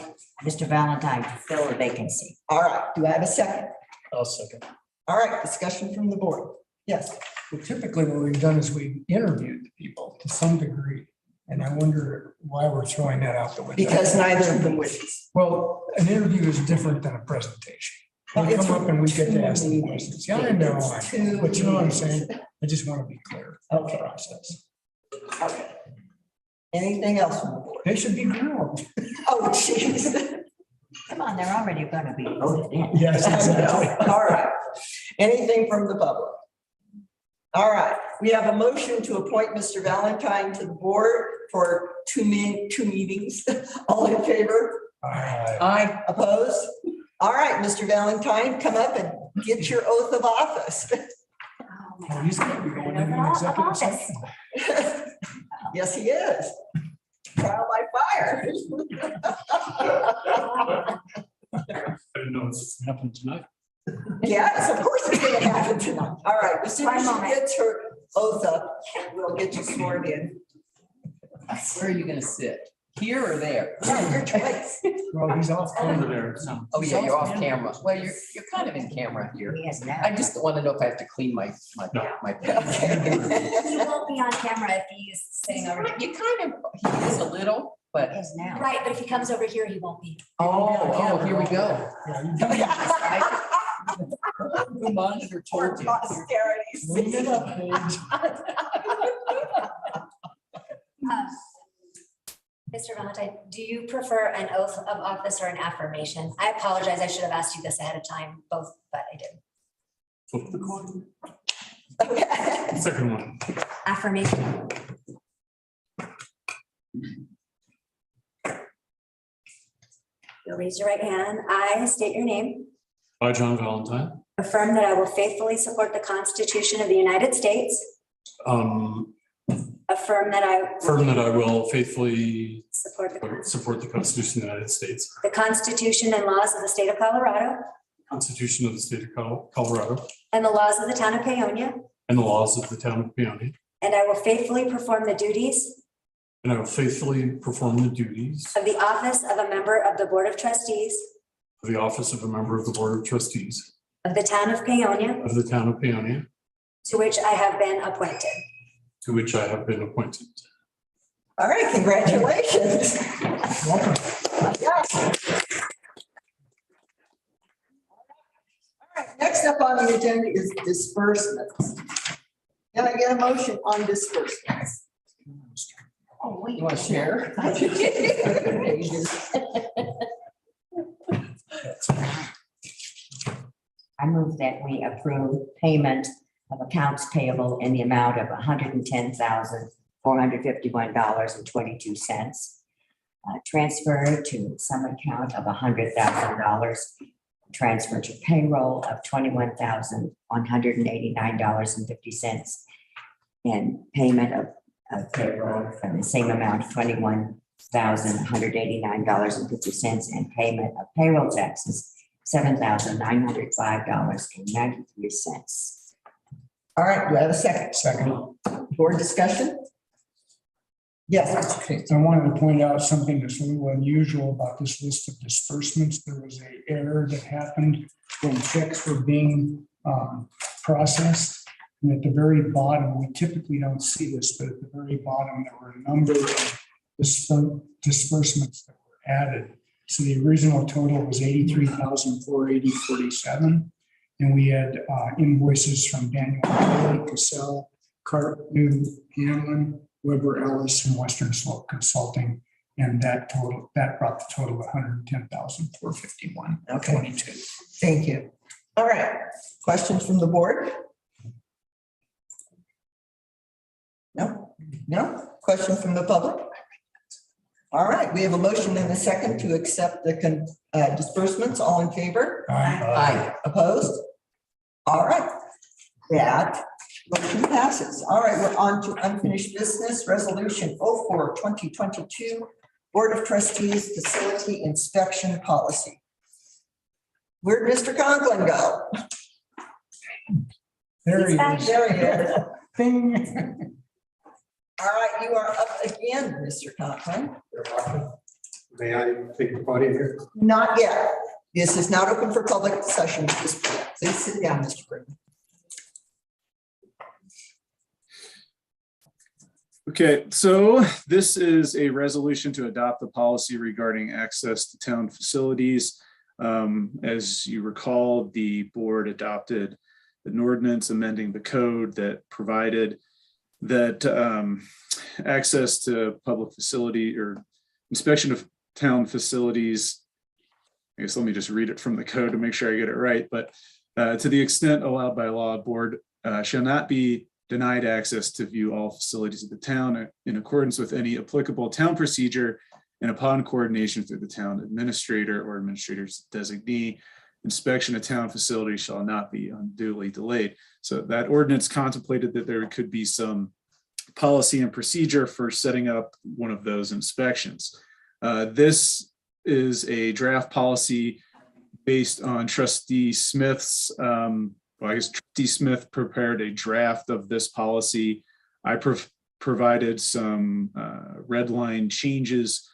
G: Mr. Valentine to fill the vacancy.
A: All right, do I have a second?
E: I'll second.
A: All right, discussion from the board. Yes.
F: Well, typically what we've done is we interviewed the people to some degree. And I wonder why we're throwing that out the window.
A: Because neither of them wishes.
F: Well, an interview is different than a presentation.
A: Well,
F: We
A: it's
F: come up and we get to
A: two
F: ask them
A: meetings.
F: questions. Yeah, I know,
A: It's two
F: but you know what I'm
A: meetings.
F: saying? I just want to be clear. on the
A: Okay.
F: Process.
A: Okay. Anything else from the board?
F: They should be grilled.
A: Oh, jeez.
G: Come on, they're already going to be voted in.
F: Yes, exactly.
A: All right. Anything from the public? All right, we have a motion to appoint Mr. Valentine to the board for two meetings. All in favor?
B: Aye.
A: Opposed? All right, Mr. Valentine, come up and get your oath of office.
F: Oh, he's going to be going into an executive session.
A: Yes, he is. Trial by fire.
E: I didn't know this happened tonight.
A: Yes, of course it's gonna happen tonight. All right, as soon as
C: One
A: she
C: moment.
A: gets her oath up, we'll get you sworn in.
B: Where are you gonna sit? Here or there?
A: No, your choice.
F: Well, he's off.
E: Over
F: camera.
E: there, so.
B: Oh, yeah, you're off camera. Well, you're kind of in camera here.
G: He is now.
B: I just want to know if I have to clean my.
A: Okay.
C: He won't be on camera if he's sitting over here.
B: You kind of, he is a little,
G: He
B: but,
G: is now.
C: Right, but if he comes over here, he won't be.
B: here we go.
F: Yeah, you
B: The monitor
A: For
B: told you.
A: posterity's
F: Clean
A: sake.
F: it up, Paige.
C: Mr. Valentine, do you prefer an oath of office or an affirmation? I apologize, I should have asked you this ahead of time, both, but I didn't.
E: Flip the coin.
A: Okay.
E: Second one.
C: Affirmation. You'll raise your right hand. I state your name.
E: I, John Valentine,
C: Affirm that I will faithfully support the Constitution of the United States. Affirm that I.
E: affirm that I will faithfully
C: Support the
E: support the Constitution of the United States,
C: Constitution and laws of the state of Colorado.
M: Constitution of the State of Colorado
C: and the laws of the town of Paonia,
M: and the laws of the town of Paonia,
C: and I will faithfully perform the duties
M: and I will faithfully perform the duties
C: of the office of a member of the Board of Trustees
M: of the office of a member of the Board of Trustees
C: of the town of Paonia,
M: of the town of Paonia,
C: to which I have been appointed.
M: to which I have been appointed.
A: All right, congratulations.
F: Welcome.
A: Yes. All right, next up on the agenda is disbursements. Can I get a motion on disbursements?
G: Oh, wait.
A: You want to share?
G: I move that we approve payment of accounts payable in the amount of $110,451.22. Transfer to some account of $100,000. Transfer to payroll of $21,189.50. And payment of payroll from the same amount, $21,189.50. And payment of payroll taxes, $7,905.93.
A: All right, do I have a second?
F: Second.
A: Board discussion? Yes.
F: I wanted to point out something that's a little unusual about this list of disbursements. There was an error that happened when checks were being processed. And at the very bottom, we typically don't see this, but at the very bottom, there were a number of disbursements that were added. So the original total was $83,480.47. And we had invoices from Daniel Bailey, Cassell, New Hamlin, Weber Ellis, and Western Slope Consulting. And that brought the total to $110,451.22.
A: Thank you. All right, questions from the board? No? No? Question from the public? All right, we have a motion and a second to accept the disbursements. All in favor? Aye. Opposed? All right. That motion passes. All right, we're on to unfinished business, resolution 04-2022, Board of Trustees Facility Inspection Policy. Where'd Mr. Conklin go?
F: There he is.
A: There he is.
F: Bing.
A: All right, you are up again, Mr. Conklin.
N: May I take the podium here?
A: Not yet. This is not open for public session. Please sit down, Mr. Britton.
D: Okay, so this is a resolution to adopt the policy regarding access to town facilities. As you recall, the board adopted an ordinance amending the code that provided that access to public facility or inspection of town facilities. I guess let me just read it from the code to make sure I get it right. But to the extent allowed by law, board shall not be denied access to view all facilities of the town in accordance with any applicable town procedure and upon coordination through the town administrator or administrator's designee. Inspection of town facilities shall not be unduly delayed. So that ordinance contemplated that there could be some policy and procedure for setting up one of those inspections. This is a draft policy based on Trustee Smith's, I guess Trustee Smith prepared a draft of this policy. I provided some red line changes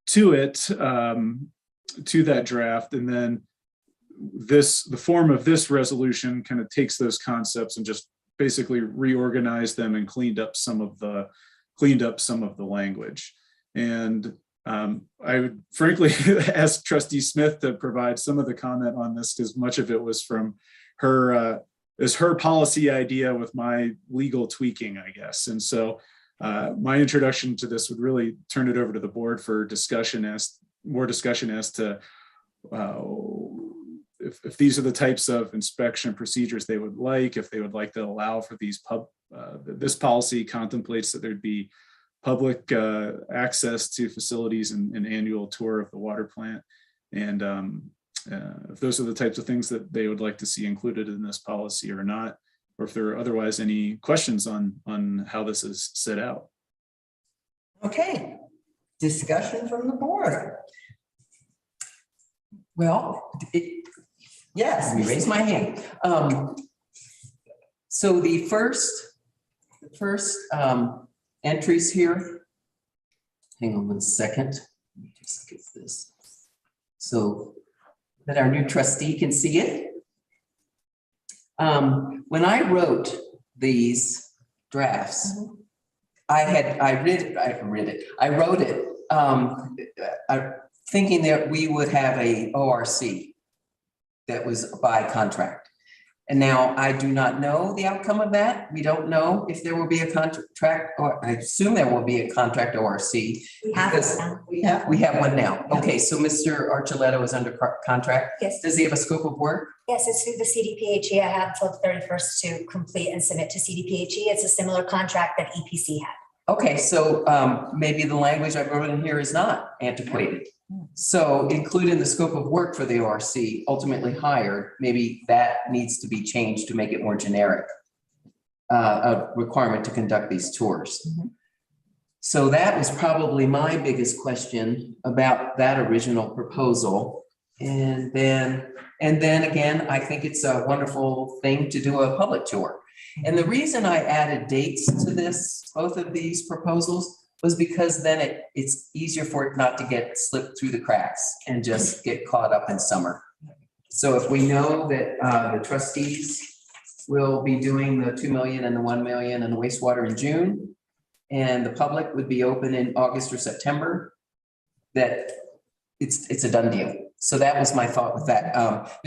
D: to it, to that draft, and then the form of this resolution kind of takes those concepts and just basically reorganized them and cleaned up some of the language. And I would frankly ask Trustee Smith to provide some of the comment on this because much of it was from her policy idea with my legal tweaking, I guess. And so my introduction to this would really turn it over to the board for more discussion as to if these are the types of inspection procedures they would like, if they would like to allow for these this policy contemplates that there'd be public access to facilities and an annual tour of the water plant. And if those are the types of things that they would like to see included in this policy or not, or if there are otherwise any questions on how this is set out.
A: Okay, discussion from the board.
B: Well,
A: Yes.
B: Let me raise my hand. So the first entries here. Hang on 1 second. Let me just get this. So that our new trustee can see it. When I wrote these drafts, I wrote it, thinking that we would have a ORC that was by contract. And now I do not know the outcome of that. We don't know if there will be a contract, or I assume there will be a contract ORC.
C: We have
B: because
C: it now.
B: We have one now. Okay, so Mr. Archuleta is under contract.
C: Yes.
B: Does he have a scope of work?
C: Yes, it's through the CDPHE. I have till the 31st to complete and submit to CDPHE. It's a similar contract that EPC had.
B: Okay, so maybe the language I wrote in here is not antiquated. So include in the scope of work for the ORC ultimately hired, maybe that needs to be changed to make it more generic. A requirement to conduct these tours. So that was probably my biggest question about that original proposal. And then again, I think it's a wonderful thing to do a public tour. And the reason I added dates to this, both of these proposals, was because then it's easier for it not to get slipped through the cracks and just get caught up in summer. So if we know that the trustees will be doing the 2 million and the 1 million and the wastewater in June, and the public would be open in August or September, that it's a done deal. So that was my thought with that.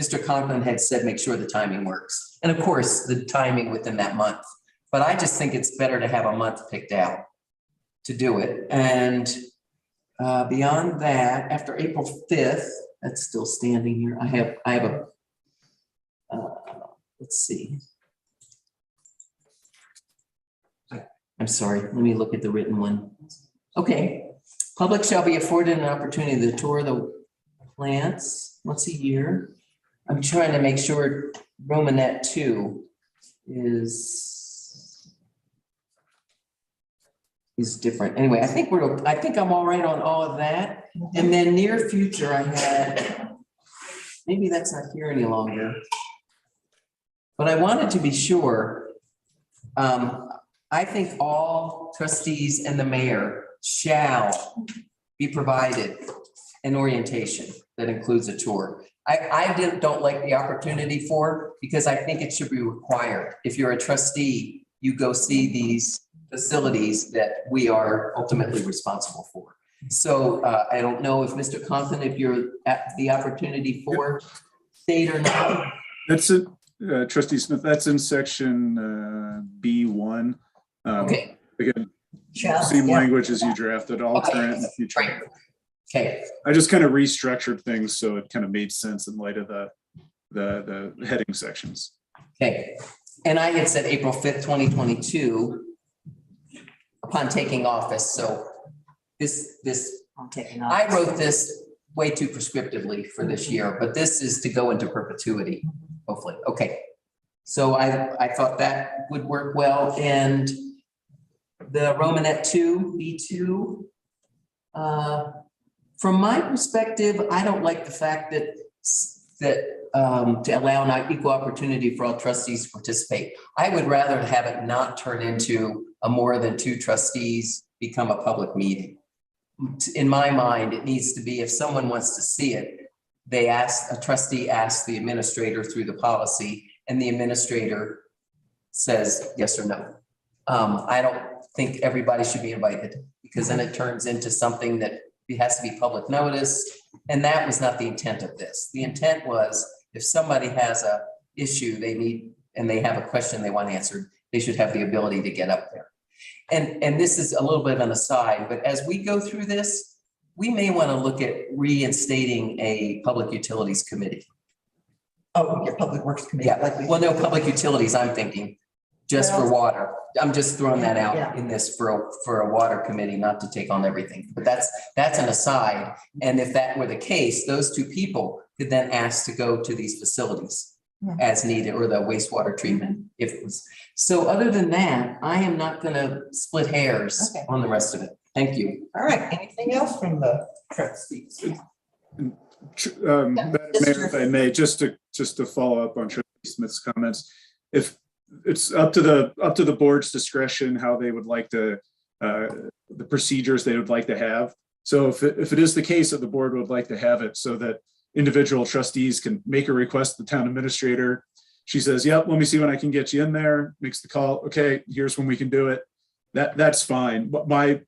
B: Mr. Conklin had said, make sure the timing works. And of course, the timing within that month. But I just think it's better to have a month picked out to do it. And beyond that, after April 5th, that's still standing here. I have a, let's see. I'm sorry, let me look at the written one. Okay, public shall be afforded an opportunity to tour the plants once a year. I'm trying to make sure Romanet 2 is different. Anyway, I think I'm all right on all of that. And then near future, I had, maybe that's not here any longer. But I wanted to be sure. I think all trustees and the mayor shall be provided an orientation that includes a tour. I don't like the opportunity for, because I think it should be required. If you're a trustee, you go see these facilities that we are ultimately responsible for. So I don't know if Mr. Conklin, if you're at the opportunity for state or not.
D: That's it, Trustee Smith, that's in section B1.
B: Okay.
D: Again,
A: Shall,
D: same
A: yeah.
D: language as you drafted, alternate in the future.
B: Right. Okay,
D: I just kind of restructured things so it kind of made sense in light of the heading sections.
B: okay. And I had said April 5th, 2022 upon taking office. So
G: I'm taking off.
B: I wrote this way too prescriptively for this year, but this is to go into perpetuity, hopefully. Okay. So I thought that would work well. And the Romanet 2, B2, from my perspective, I don't like the fact that to allow an equal opportunity for all trustees to participate. I would rather have it not turn into a more than 2 trustees become a public meeting. In my mind, it needs to be, if someone wants to see it, a trustee asks the administrator through the policy, and the administrator says yes or no. I don't think everybody should be invited, because then it turns into something that it has to be public notice. And that was not the intent of this. The intent was, if somebody has a issue and they have a question they want answered, they should have the ability to get up there. And this is a little bit of an aside, but as we go through this, we may want to look at reinstating a public utilities committee.
A: Oh, your public works committee.
B: Yeah, well, no, public utilities, I'm thinking, just for water. I'm just throwing that out in this for a water committee, not to take on everything. But that's an aside. And if that were the case, those 2 people could then ask to go to these facilities as needed, or the wastewater treatment if it was. So other than that, I am not going to split hairs on the rest of it. Thank you.
A: All right, anything else from the trustees?
D: Madam Mayor, if I may, just to follow up on Trustee Smith's comments, if it's up to the board's discretion how they would like to, the procedures they would like to have. So if it is the case that the board would like to have it so that individual trustees can make a request to the town administrator, she says, yep, let me see when I can get you in there, makes the call, okay, here's when we can do it. That's fine. But my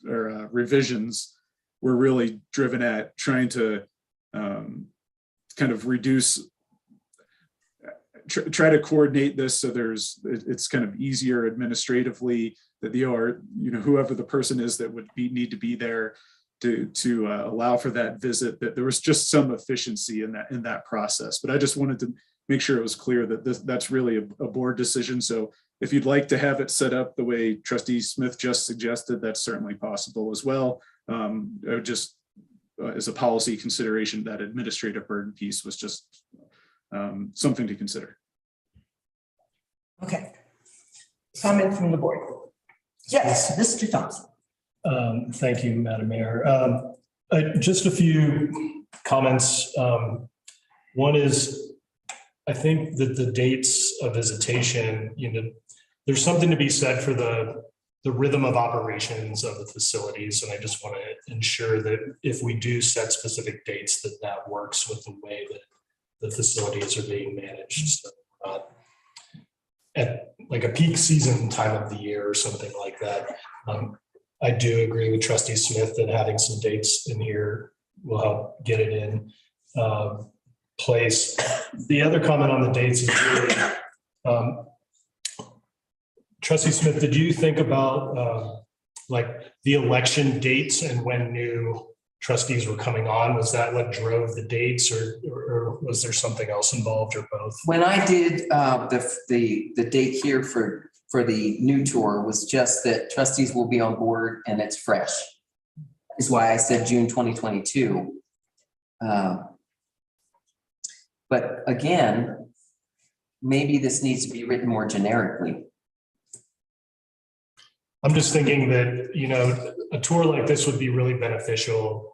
D: revisions were really driven at trying to kind of reduce, try to coordinate this so it's kind of easier administratively that whoever the person is that would need to be there to allow for that visit, that there was just some efficiency in that process. But I just wanted to make sure it was clear that that's really a board decision. So if you'd like to have it set up the way Trustee Smith just suggested, that's certainly possible as well. Just as a policy consideration, that administrative burden piece was just something to consider.
A: Okay. Comment from the board. Yes, Mr. Thompson.
E: Thank you, Madam Mayor. Just a few comments. One is, I think that the dates of visitation, there's something to be said for the rhythm of operations of the facilities. And I just want to ensure that if we do set specific dates, that works with the way that the facilities are being managed. So not at like a peak season time of the year or something like that. I do agree with Trustee Smith that having some dates in here will help get it in place. The other comment on the dates is really, Trustee Smith, did you think about like the election dates and when new trustees were coming on? Was that what drove the dates, or was there something else involved, or both?
B: When I did the date here for the new tour was just that trustees will be on board and it's fresh, is why I said June 2022. But again, maybe this needs to be written more generically.
E: I'm just thinking that, a tour like this would be really beneficial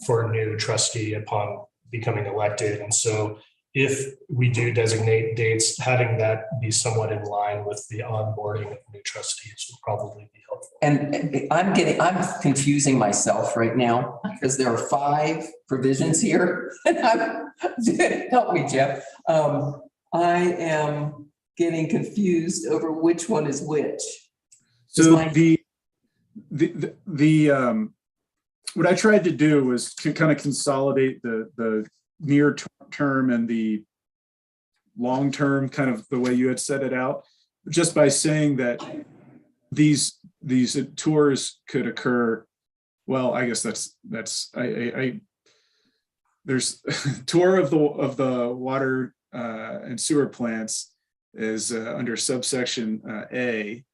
E: for a new trustee upon becoming elected. And so if we do designate dates, having that be somewhat in line with the onboarding of new trustees will probably be helpful.
B: And I'm confusing myself right now because there are 5 provisions here. Help me, Jeff. I am getting confused over which one is which.
D: So what I tried to do was to kind of consolidate the near term and the long term, kind of the way you had set it out, just by saying that these tours could occur. Well, I guess there's tour of the water and sewer plants is under subsection A.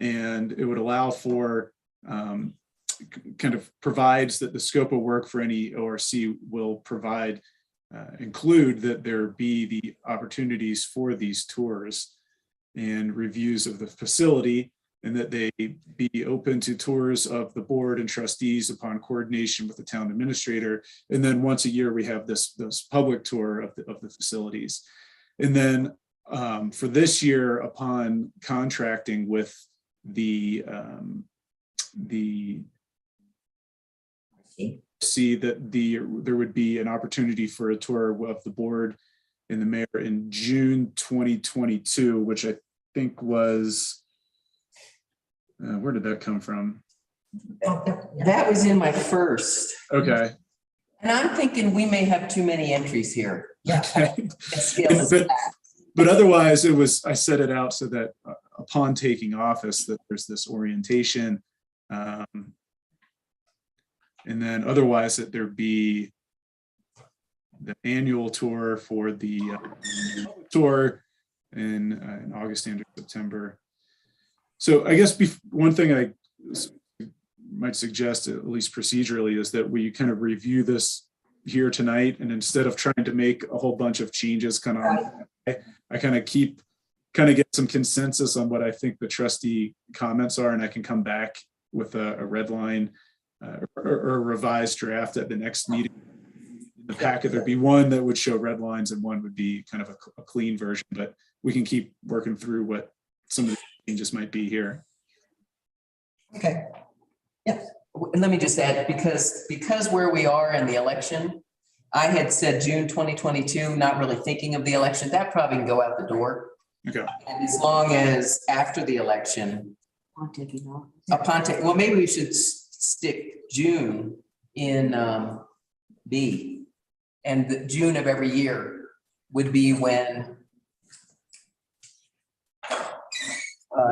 D: And it would allow for, kind of provides that the scope of work for any ORC will include that there be the opportunities for these tours and reviews of the facility, and that they be open to tours of the board and trustees upon coordination with the town administrator. And then once a year, we have this public tour of the facilities. And then for this year, upon contracting with see that there would be an opportunity for a tour of the board and the mayor in June 2022, which I think was, where did that come from?
B: That was in my first.
D: Okay.
B: And I'm thinking we may have too many entries here.
D: But otherwise, I set it out so that upon taking office, that there's this orientation. And then otherwise that there be the annual tour for the tour in August and September. So I guess one thing I might suggest, at least procedurally, is that we kind of review this here tonight, and instead of trying to make a whole bunch of changes, I kind of get some consensus on what I think the trustee comments are, and I can come back with a red line or a revised draft at the next meeting the packet, there'd be one that would show red lines and one would be kind of a clean version, but we can keep working through what some of the changes might be here.
A: Okay,
B: And let me just add, because where we are in the election, I had said June 2022, not really thinking of the election, that probably can go out the door.
D: Okay.
B: And as long as after the election, well, maybe we should stick June in B. And the June of every year would be when.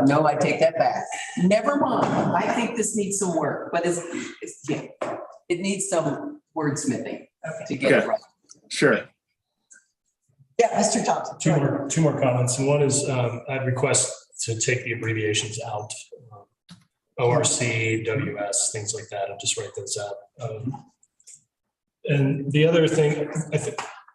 B: No, I take that back. Never mind. I think this needs some work, but yeah, it needs some wordsmithing to get it right.
D: Sure.
A: yeah, Mr. Thompson.
E: Two more comments, and one is I'd request to take the abbreviations out. ORC, WS, things like that, and just write those out. And the other thing,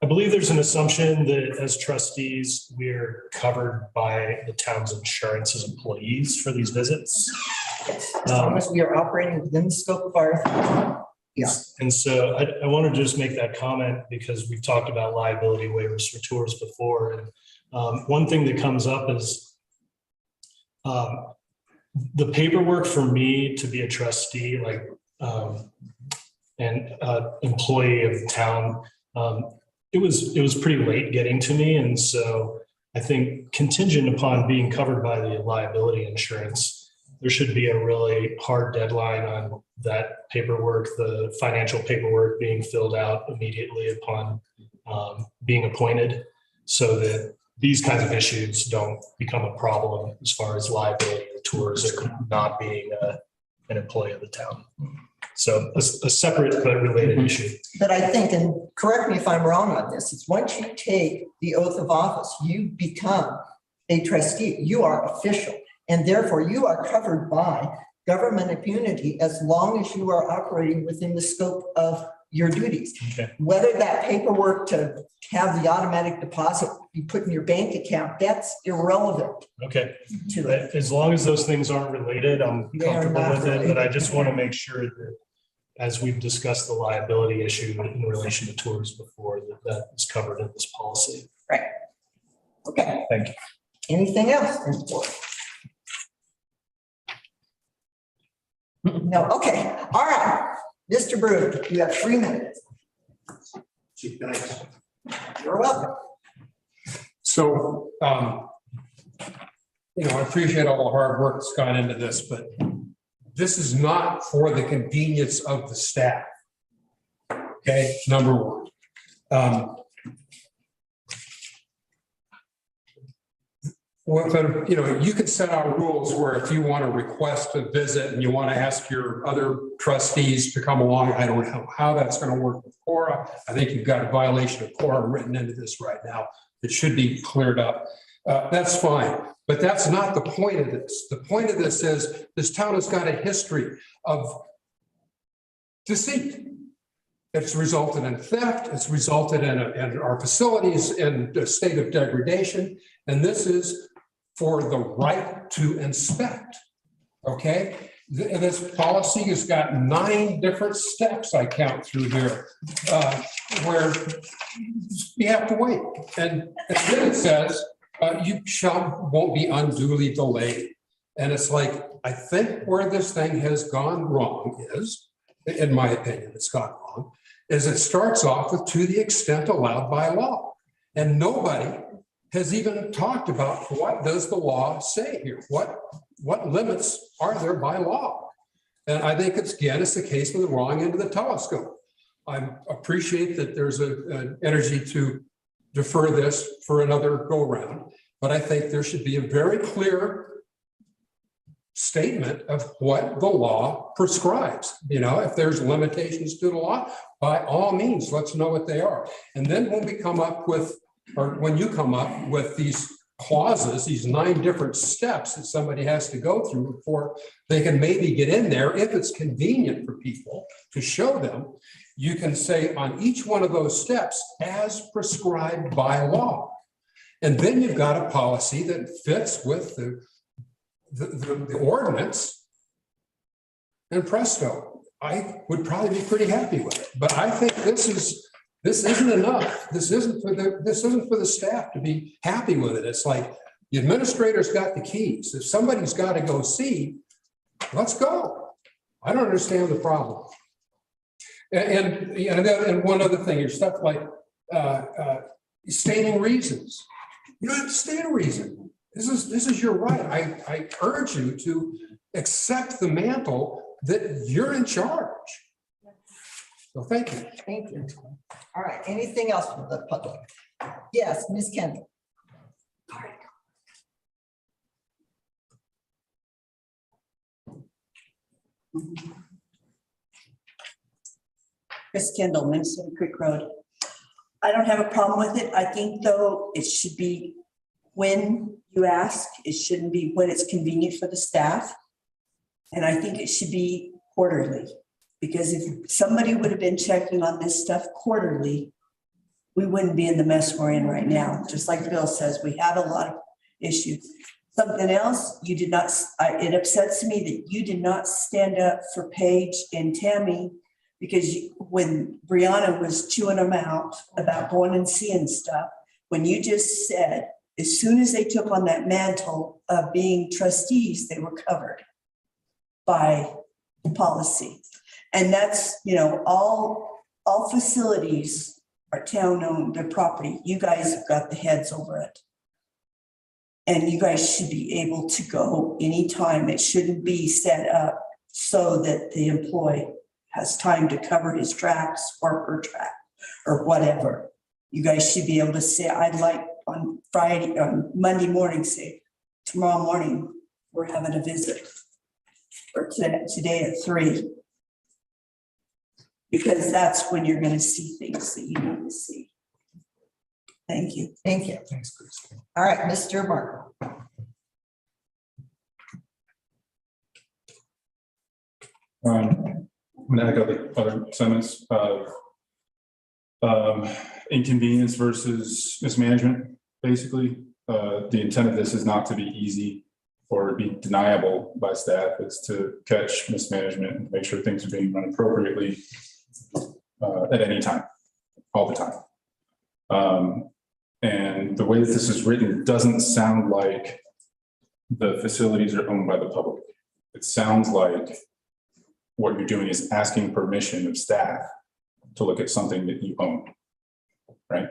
E: I believe there's an assumption that as trustees, we're covered by the town's insurance as employees for these visits.
A: As long as we are operating within the scope of our. Yeah.
E: And so I want to just make that comment because we've talked about liability waivers for tours before. And one thing that comes up is the paperwork for me to be a trustee, like and employee of the town, it was pretty late getting to me. And so I think contingent upon being covered by the liability insurance, there should be a really hard deadline on that paperwork, the financial paperwork being filled out immediately upon being appointed, so that these kinds of issues don't become a problem as far as liability of tours or not being an employee of the town. So a separate but related issue.
A: But I think, and correct me if I'm wrong on this, is once you take the oath of office, you become a trustee. You are official, and therefore you are covered by government immunity as long as you are operating within the scope of your duties.
E: Okay.
A: Whether that paperwork to have the automatic deposit be put in your bank account, that's irrelevant
E: Okay.
A: to it.
E: As long as those things aren't related, I'm
A: They are
E: comfortable
A: not
E: with it, but
A: related.
E: I just want to make sure that as we've discussed the liability issue in relation to tours before, that is covered in this policy.
A: Right. Okay.
E: Thank you.
A: Anything else? No, okay, all right. Mr. Brew, you have 3 minutes.
N: Gee, thanks.
A: You're welcome.
N: So, I appreciate all the hard work that's gone into this, but this is not for the convenience of the staff. Okay, number one. You can set out rules where if you want to request a visit and you want to ask your other trustees to come along, I don't know how that's going to work with Cora. I think you've got a violation of Cora written into this right now. It should be cleared up. That's fine, but that's not the point of this. The point of this is this town has got a history of deceit. It's resulted in theft. It's resulted in our facilities in a state of degradation. And this is for the right to inspect, okay? This policy has got 9 different steps I count through here where you have to wait. And then it says, won't be unduly delayed. And it's like, I think where this thing has gone wrong is, in my opinion, it's gone wrong, is it starts off with to the extent allowed by law. And nobody has even talked about what does the law say here? What limits are there by law? And I think it's the case with the wrong end of the telescope. I appreciate that there's an energy to defer this for another go round, but I think there should be a very clear statement of what the law prescribes. If there's limitations to the law, by all means, let's know what they are. And then when we come up with, or when you come up with these clauses, these 9 different steps that somebody has to go through before they can maybe get in there, if it's convenient for people to show them, you can say on each one of those steps, as prescribed by law. And then you've got a policy that fits with the ordinance, and presto, I would probably be pretty happy with it. But I think this is This isn't enough. This isn't for the staff to be happy with it. It's like the administrator's got the keys. If somebody's got to go see, let's go. I don't understand the problem. And one other thing, your stuff like stating reasons. You don't have to state a reason. This is your right. I urge you to accept the mantle that you're in charge. So thank you.
A: Thank you. All right, anything else from the public? Yes, Ms. Kendall.
O: Chris Kendall, Minnesota Creek Road. I don't have a problem with it. I think though it should be when you ask, it shouldn't be when it's convenient for the staff. And I think it should be quarterly, because if somebody would have been checking on this stuff quarterly, we wouldn't be in the mess we're in right now. Just like Bill says, we have a lot of issues. Something else, you did not, it upsets me that you did not stand up for Paige and Tammy, because when Brianna was chewing them out about going and seeing stuff, when you just said, as soon as they took on that mantle of being trustees, they were covered by policy. And that's, you know, all facilities are town owned, their property. You guys have got the heads over it. And you guys should be able to go anytime. It shouldn't be set up so that the employee has time to cover his tracks or her track or whatever. You guys should be able to say, I'd like on Friday, on Monday morning, say, tomorrow morning, we're having a visit. Or today at 3. Because that's when you're going to see things that you need to see. Thank you.
A: Thank you.
N: Thanks, Chris.
A: All right, Mr. Marco.
M: I'm gonna echo the other sentiments of inconvenience versus mismanagement, basically. The intent of this is not to be easy or be deniable by staff. It's to catch mismanagement and make sure things are being run appropriately at any time, all the time. And the way that this is written doesn't sound like the facilities are owned by the public. It sounds like what you're doing is asking permission of staff to look at something that you own, right?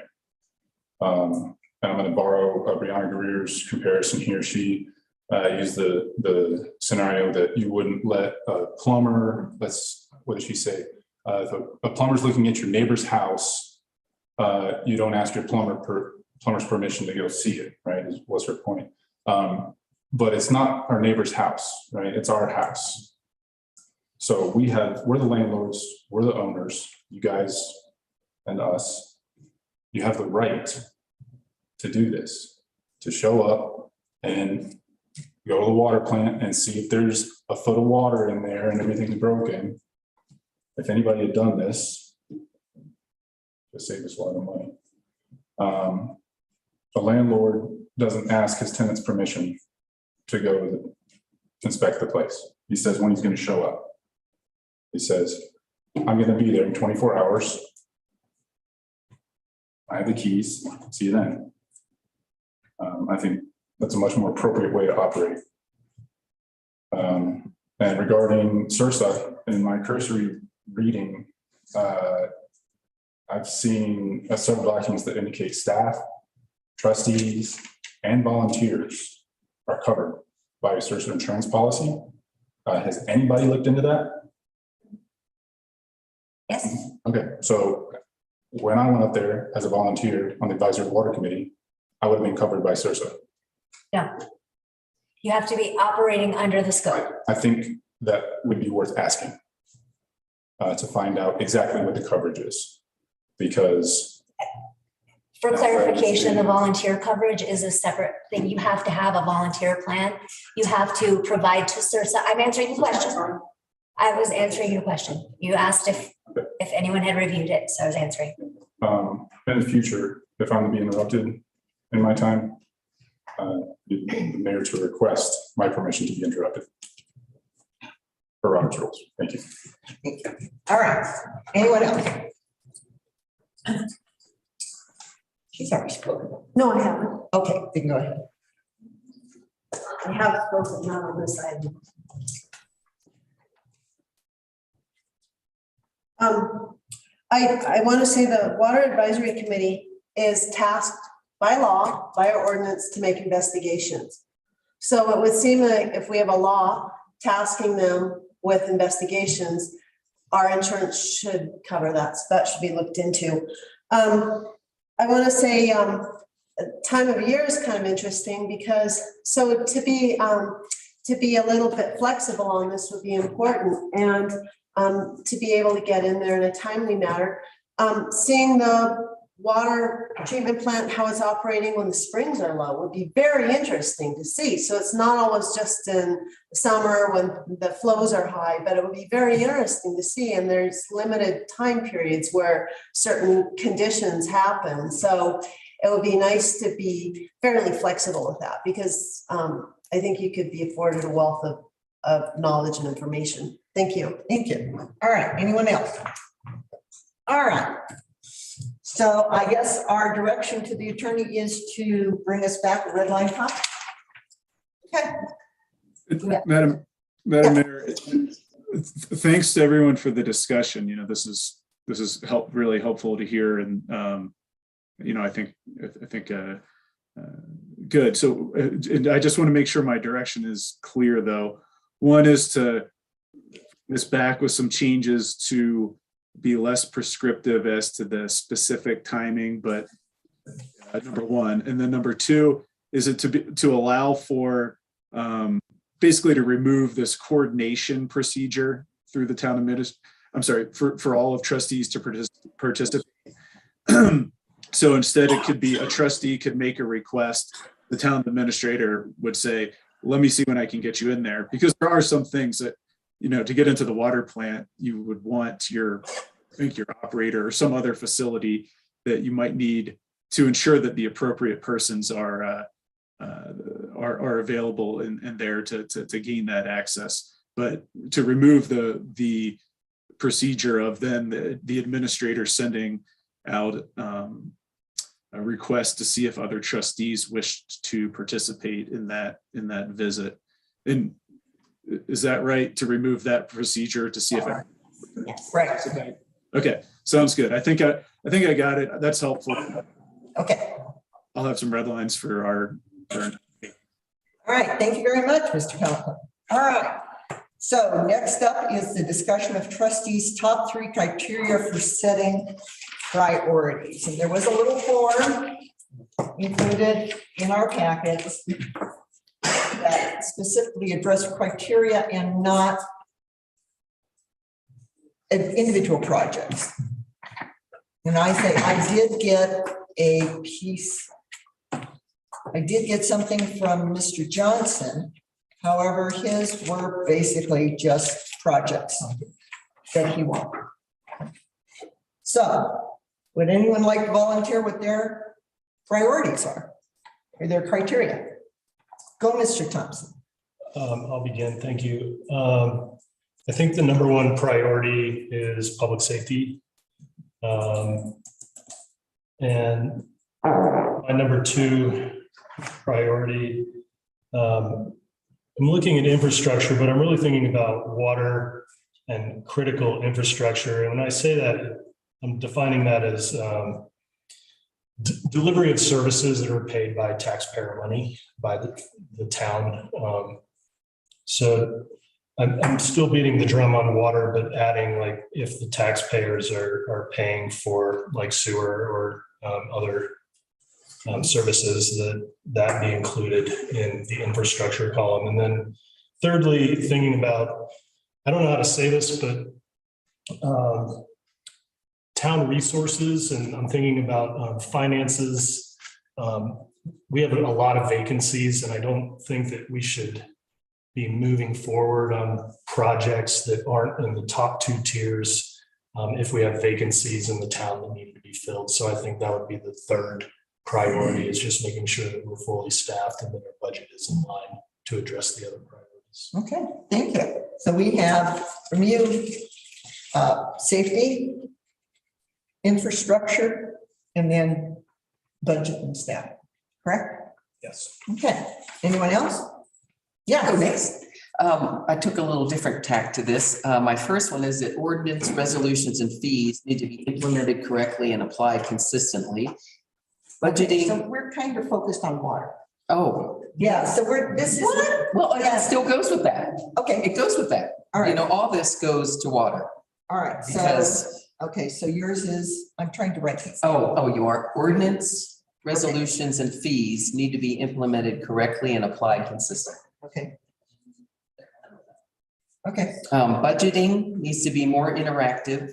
M: And I'm going to borrow Brianna Greer's comparison here. She used the scenario that you wouldn't let a plumber, what did she say? If a plumber's looking at your neighbor's house, you don't ask your plumber's permission to go see it, right? Was her point. But it's not our neighbor's house, right? It's our house. So we're the landlords, we're the owners, you guys and us. You have the right to do this, to show up and go to the water plant and see if there's a foot of water in there and everything's broken. If anybody had done this, just save us a lot of money. A landlord doesn't ask his tenants permission to go inspect the place. He says when he's going to show up. He says, I'm going to be there in 24 hours. I have the keys. See you then. I think that's a much more appropriate way to operate. And regarding SRSA, in my cursory reading, I've seen several documents that indicate staff, trustees, and volunteers are covered by a SRSA insurance policy. Has anybody looked into that?
C: Yes.
M: Okay, so when I went up there as a volunteer on the advisory water committee, I would have been covered by SRSA.
C: No. You have to be operating under the scope.
M: I think that would be worth asking to find out exactly what the coverage is, because
C: For clarification, the volunteer coverage is a separate thing. You have to have a volunteer plan. You have to provide to SRSA. I'm answering the question. I was answering your question. You asked if anyone had reviewed it, so I was answering.
M: In the future, if I'm to be interrupted in my time, the mayor to request my permission to be interrupted. For Robert's rules. Thank you.
A: Thank you. All right. Anyone else? She's already spoken.
H: No, I haven't.
A: Okay, then go ahead.
H: I have spoken, not on this side. I want to say the Water Advisory Committee is tasked by law, by our ordinance, to make investigations. So it would seem like if we have a law tasking them with investigations, our insurance should cover that. So that should be looked into. I want to say time of year is kind of interesting because so to be a little bit flexible on this would be important, and to be able to get in there in a timely manner. Seeing the water treatment plant, how it's operating when the springs are low would be very interesting to see. So it's not always just in summer when the flows are high, but it would be very interesting to see. And there's limited time periods where certain conditions happen. So it would be nice to be fairly flexible with that, because I think you could be afforded a wealth of knowledge and information. Thank you.
A: Thank you. All right, anyone else? All right. So I guess our direction to the attorney is to bring us back a red line cop. Okay.
D: Madam Mayor, thanks to everyone for the discussion. You know, this is really helpful to hear, and you know, I think good. So and I just want to make sure my direction is clear, though. One is to this back with some changes to be less prescriptive as to the specific timing, but number one. And then number two is it to allow for basically to remove this coordination procedure through the town administrator. I'm sorry, for all of trustees to participate. So instead it could be a trustee could make a request. The town administrator would say, let me see when I can get you in there, because there are some things that, you know, to get into the water plant, you would want your operator or some other facility that you might need to ensure that the appropriate persons are available and there to gain that access. But to remove the procedure of then the administrator sending out a request to see if other trustees wished to participate in that visit. And is that right, to remove that procedure to see if
A: yes. Right.
D: Okay, sounds good. I think I got it. That's helpful.
A: Okay.
D: I'll have some red lines for our
A: all right, thank you very much, Mr. Pelican. All right, so next up is the discussion of trustees' top 3 criteria for setting priorities. And there was a little form included in our packets that specifically addressed criteria and not individual projects. And I say I did get a piece. I did get something from Mr. Johnson. However, his were basically just projects that he wanted. So would anyone like to volunteer what their priorities are or their criteria? Go, Mr. Thompson.
E: I'll begin. Thank you. I think the number one priority is public safety. And my number 2 priority, I'm looking at infrastructure, but I'm really thinking about water and critical infrastructure. And when I say that, I'm defining that as delivery of services that are paid by taxpayer money by the town. So I'm still beating the drum on water, but adding like if the taxpayers are paying for like sewer or other services, that be included in the infrastructure column. And then thirdly, thinking about, I don't know how to say this, but town resources, and I'm thinking about finances. We have a lot of vacancies, and I don't think that we should be moving forward on projects that aren't in the top 2 tiers if we have vacancies in the town that need to be filled. So I think that would be the third priority, is just making sure that we're fully staffed and that our budget is in line to address the other priorities.
A: Okay, thank you. So we have from you safety, infrastructure, and then budget and staff, correct?
E: Yes.
A: Okay, anyone else? Yeah.
B: Go next. I took a little different tack to this. My first one is that ordinance, resolutions, and fees need to be implemented correctly and applied consistently. Budgeting,
A: So we're kind of focused on water.
B: oh,
A: Yeah, so this is.
B: well,
A: Yeah.
B: it still goes with that.
A: Okay,
B: It goes with that.
A: all
B: You
A: right,
B: know, all this goes to water.
A: all right, so,
B: Because,
A: okay, so yours is, I'm trying to write this.
B: you are ordinance, resolutions, and fees need to be implemented correctly and applied consistently.
A: Okay. Okay,
B: Budgeting needs to be more interactive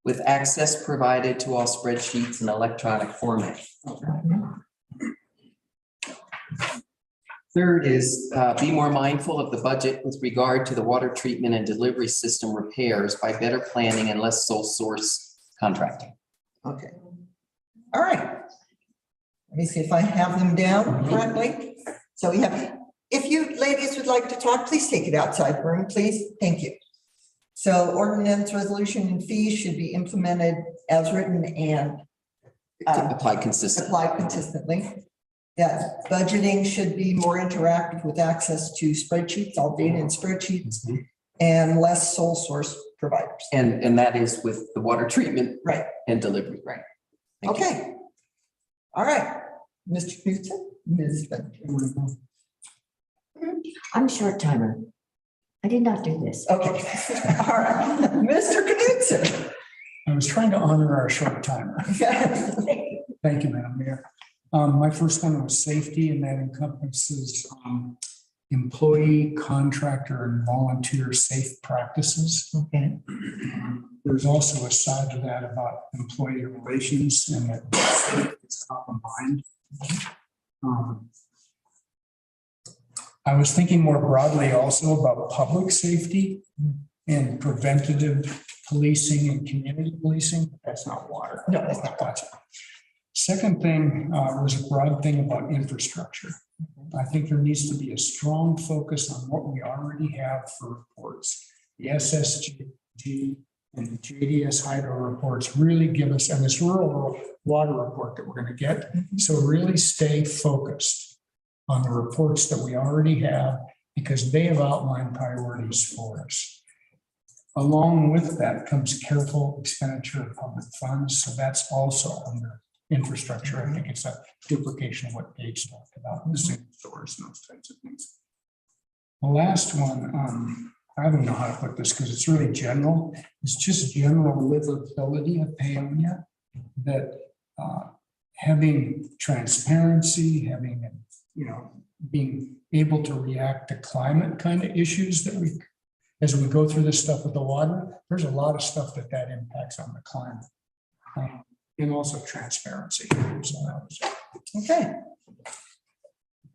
B: with access provided to all spreadsheets in electronic format. Third is be more mindful of the budget with regard to the water treatment and delivery system repairs by better planning and less sole source contracting.
A: okay. All right. Let me see if I have them down correctly. So we have, if you ladies would like to talk, please take it outside the room, please. Thank you. So ordinance, resolution, and fees should be implemented as written and
B: Applied consistently.
A: applied consistently. Yeah, budgeting should be more interactive with access to spreadsheets, all data in spreadsheets, and less sole source providers.
B: And that is with the water treatment.
A: Right.
B: And delivery.
A: Right.
B: Thank you.
A: Okay. All right, Mr. Knudsen, Ms. Ventura.
G: I'm short timer. I did not do this.
A: Okay, all right, Mr. Knudsen.
F: I was trying to honor our short timer. Thank you, Madam Mayor. My first one was safety, and that encompasses employee, contractor, and volunteer safe practices.
A: Okay.
F: There's also a side to that about employee relations, and that safety is top of mind. I was thinking more broadly also about public safety and preventative policing and community policing. That's not water.
A: No, that's not water.
F: Second thing was a broad thing about infrastructure. I think there needs to be a strong focus on what we already have for reports. The SSG and the JDS hydro reports really give us, and this rural water report that we're going to get. So really stay focused on the reports that we already have, because they have outlined priorities for us. Along with that comes careful expenditure of public funds. So that's also under infrastructure. I think it's a duplication of what Paige talked about, the single stores and those types of things. The last one, I don't know how to put this because it's really general. It's just general livability of Paonia, that having transparency, having, being able to react to climate kind of issues that we, as we go through this stuff with the water, there's a lot of stuff that impacts on the climate. And also transparency. So that was it.
A: Okay.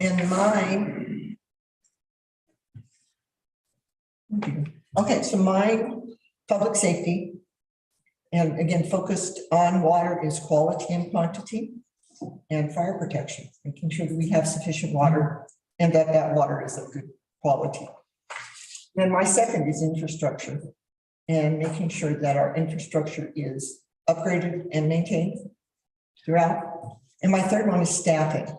A: And mine. Okay, so mine, public safety. And again, focused on water is quality and quantity, and fire protection, making sure that we have sufficient water and that water is of good quality. Then my second is infrastructure, and making sure that our infrastructure is upgraded and maintained throughout. And my third one is staffing.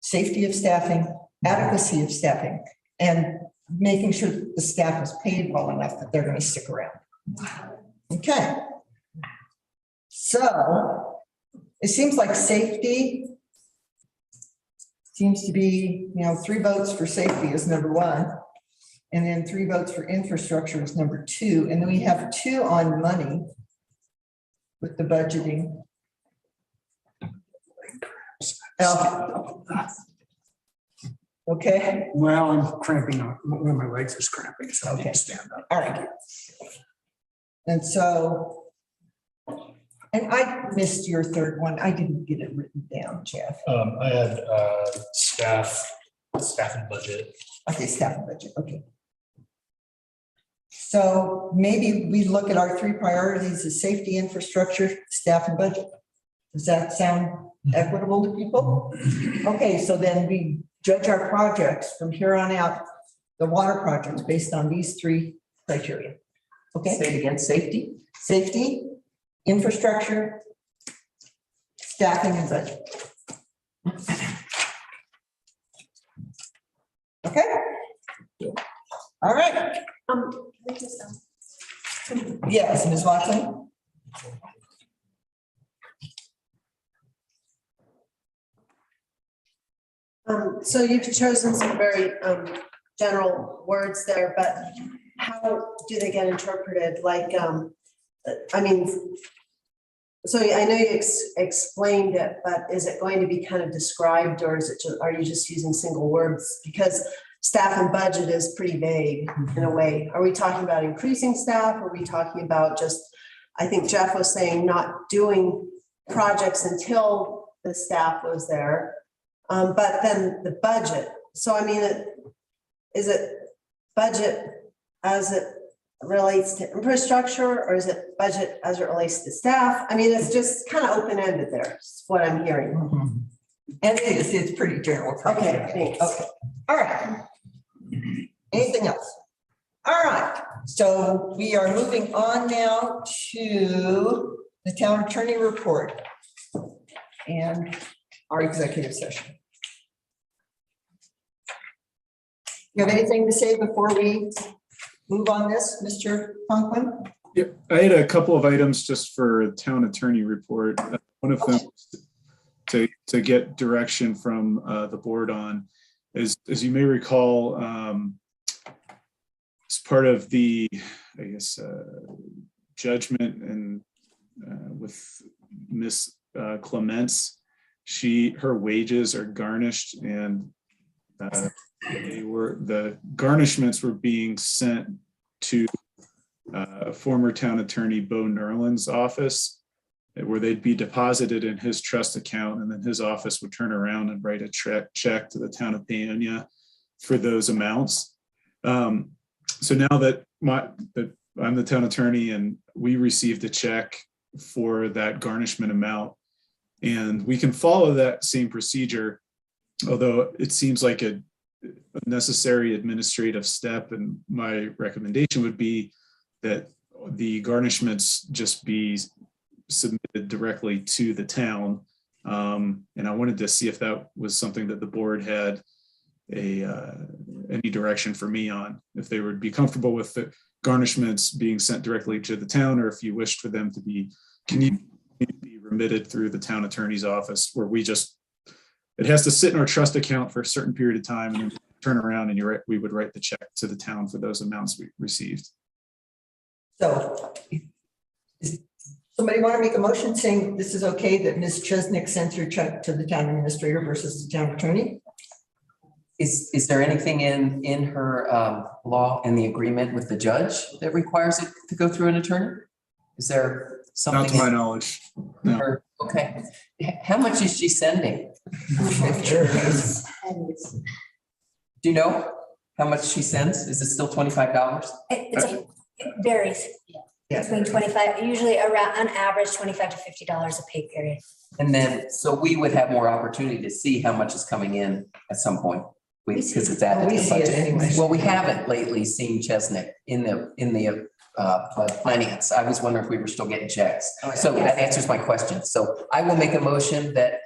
A: Safety of staffing, adequacy of staffing, and making sure that the staff is paid well enough that they're going to stick around. Okay. So it seems like safety seems to be, 3 votes for safety is number 1. And then 3 votes for infrastructure is number 2. And then we have 2 on money with the budgeting. Okay.
F: Well, I'm cramping up. One of my legs is cramping, so I
A: Okay.
F: can't stand up.
A: All right. And so, and I missed your third one. I didn't get it written down, Jeff.
E: I had staff and budget.
A: Okay, staff and budget, okay. So maybe we look at our 3 priorities as safety, infrastructure, staff, and budget. Does that sound equitable to people? Okay, so then we judge our projects from here on out, the water projects, based on these 3 criteria. Okay?
B: Say it again, safety?
A: Safety, infrastructure, staffing and budget. Okay? All right. Yes, Ms. Watson?
H: So you've chosen some very general words there, but how do they get interpreted? Like, I mean, so I know you explained it, but is it going to be kind of described, or is it, are you just using single words? Because staff and budget is pretty vague in a way. Are we talking about increasing staff? Are we talking about just, I think Jeff was saying not doing projects until the staff was there? But then the budget. So I mean, is it budget as it relates to infrastructure, or is it budget as it relates to staff? I mean, it's just kind of open-ended there, is what I'm hearing.
A: And it's pretty general.
H: Okay, thanks.
A: Okay, all right. Anything else? All right, so we are moving on now to the town attorney report and our executive session. You have anything to say before we move on this, Mr. Conklin?
D: Yep, I had a couple of items just for town attorney report. One of them to get direction from the board on, as you may recall, as part of the, I guess, judgment and with Miss Clements, her wages are garnished, and the garnishments were being sent to former town attorney Bo Nerland's office, where they'd be deposited in his trust account, and then his office would turn around and write a check to the town of Paonia for those amounts. So now that I'm the town attorney and we received a check for that garnishment amount, and we can follow that same procedure, although it seems like a necessary administrative step, and my recommendation would be that the garnishments just be submitted directly to the town. And I wanted to see if that was something that the board had any direction for me on, if they would be comfortable with the garnishments being sent directly to the town, or if you wished for them to be remitted through the town attorney's office, where it has to sit in our trust account for a certain period of time and then turn around and we would write the check to the town for those amounts we received.
A: So does somebody want to make a motion saying this is okay that Ms. Chesnick sent her check to the town administrator versus the town attorney?
B: Is there anything in her law and the agreement with the judge that requires it to go through an attorney? Is there something?
D: Not to my knowledge. No.
B: Okay. How much is she sending? Do you know how much she sends? Is it still $25?
C: It varies. Between 25, usually around, on average, $25 to $50 a pay period.
B: And then, so we would have more opportunity to see how much is coming in at some point. Because it's added to the budget.
A: Anyway.
B: Well, we haven't lately seen Chesnick in the finance. I was wondering if we were still getting checks. So that answers my question. So I will make a motion that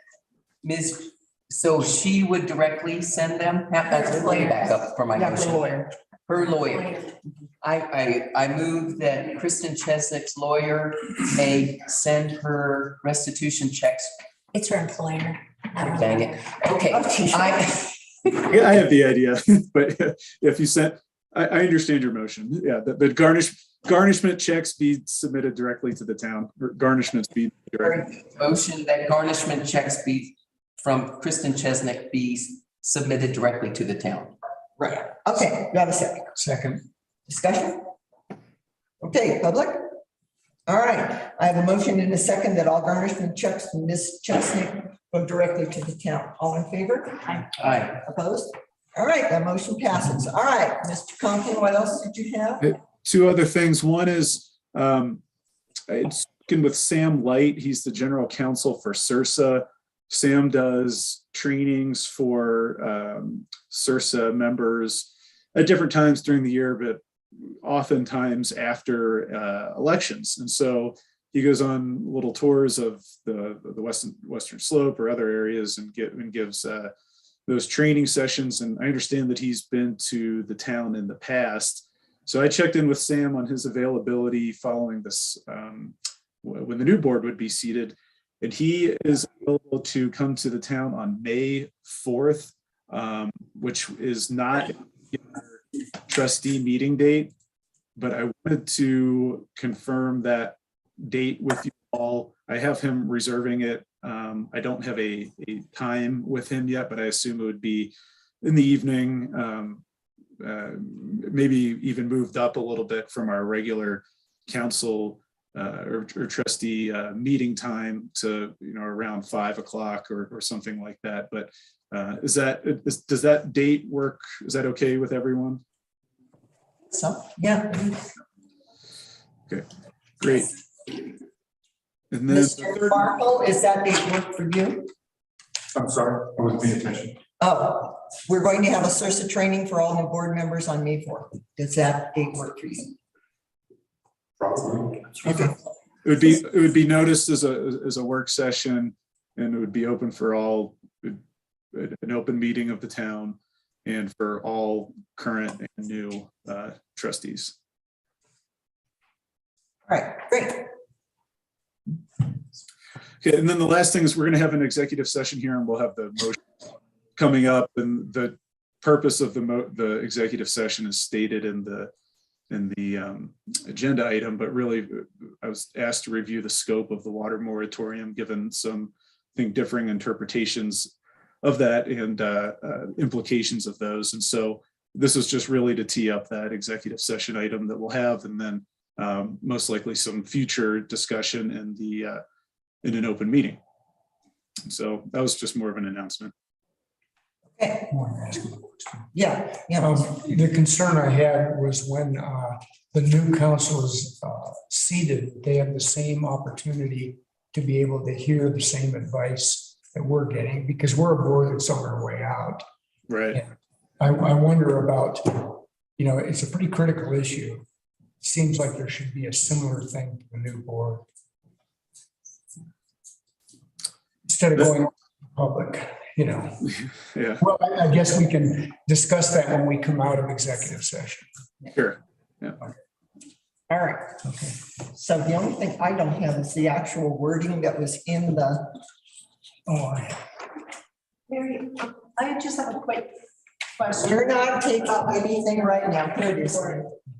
B: so she would directly send them. Let me back up for my motion. Her lawyer. I move that Kristen Chesnick's lawyer may send her restitution checks.
C: It's her employer.
B: Dang it. Okay.
D: Yeah, I have the idea, but if you sent, I understand your motion. Yeah, the garnishment checks be submitted directly to the town. Garnishments be directly.
B: Motion that garnishment checks be from Kristen Chesnick be submitted directly to the town.
A: Right. Okay, you have a second.
F: Second.
A: Discussion? Okay, public? All right, I have a motion in a second that all garnishment checks from Ms. Chesnick go directly to the town. All in favor?
B: Aye.
A: Opposed? All right, that motion passes. All right, Mr. Conklin, what else did you have?
D: Two other things. One is I'd spoken with Sam Light. He's the general counsel for CIRSA. Sam does trainings for CIRSA members at different times during the year, but oftentimes after elections. And so he goes on little tours of the western slope or other areas and gives those training sessions. And I understand that he's been to the town in the past. So I checked in with Sam on his availability following this, when the new board would be seated. And he is available to come to the town on May 4th, which is not trustee meeting date, but I wanted to confirm that date with you all. I have him reserving it. I don't have a time with him yet, but I assume it would be in the evening, maybe even moved up a little bit from our regular council or trustee meeting time to, around 5 o'clock or something like that. But does that date work? Is that okay with everyone?
A: So, yeah.
D: Okay, great. And then
A: Mr. Markle, is that date work for you?
M: I'm sorry, I wasn't paying attention.
A: Oh, we're going to have a CIRSA training for all new board members on May 4th. Does that date work for you?
M: Probably.
A: Okay.
D: it would be noticed as a work session, and it would be open for all, an open meeting of the town and for all current and new trustees.
A: All right, great.
D: Okay, and then the last thing is we're going to have an executive session here, and we'll have the motion coming up, and the purpose of the executive session is stated in the agenda item, but really I was asked to review the scope of the water moratorium, given some, I think, differing interpretations of that and implications of those. And so this is just really to tee up that executive session item that we'll have, and then most likely some future discussion in an open meeting. So that was just more of an announcement.
A: Okay.
F: I want to ask you a question.
A: Yeah.
F: The concern I had was when the new council is seated, they have the same opportunity to be able to hear the same advice that we're getting, because we're a board that's on our way out.
D: Right.
F: And I wonder about, it's a pretty critical issue. Seems like there should be a similar thing to the new board. Instead of going public,
D: Yeah.
F: Well, I guess we can discuss that when we come out of executive session.
D: Sure. Yeah.
A: All right.
F: Okay.
A: So the only thing I don't have is the actual wording that was in the.
K: Mary, I just have a quick question.
A: You're not taking anything right now. Here it is.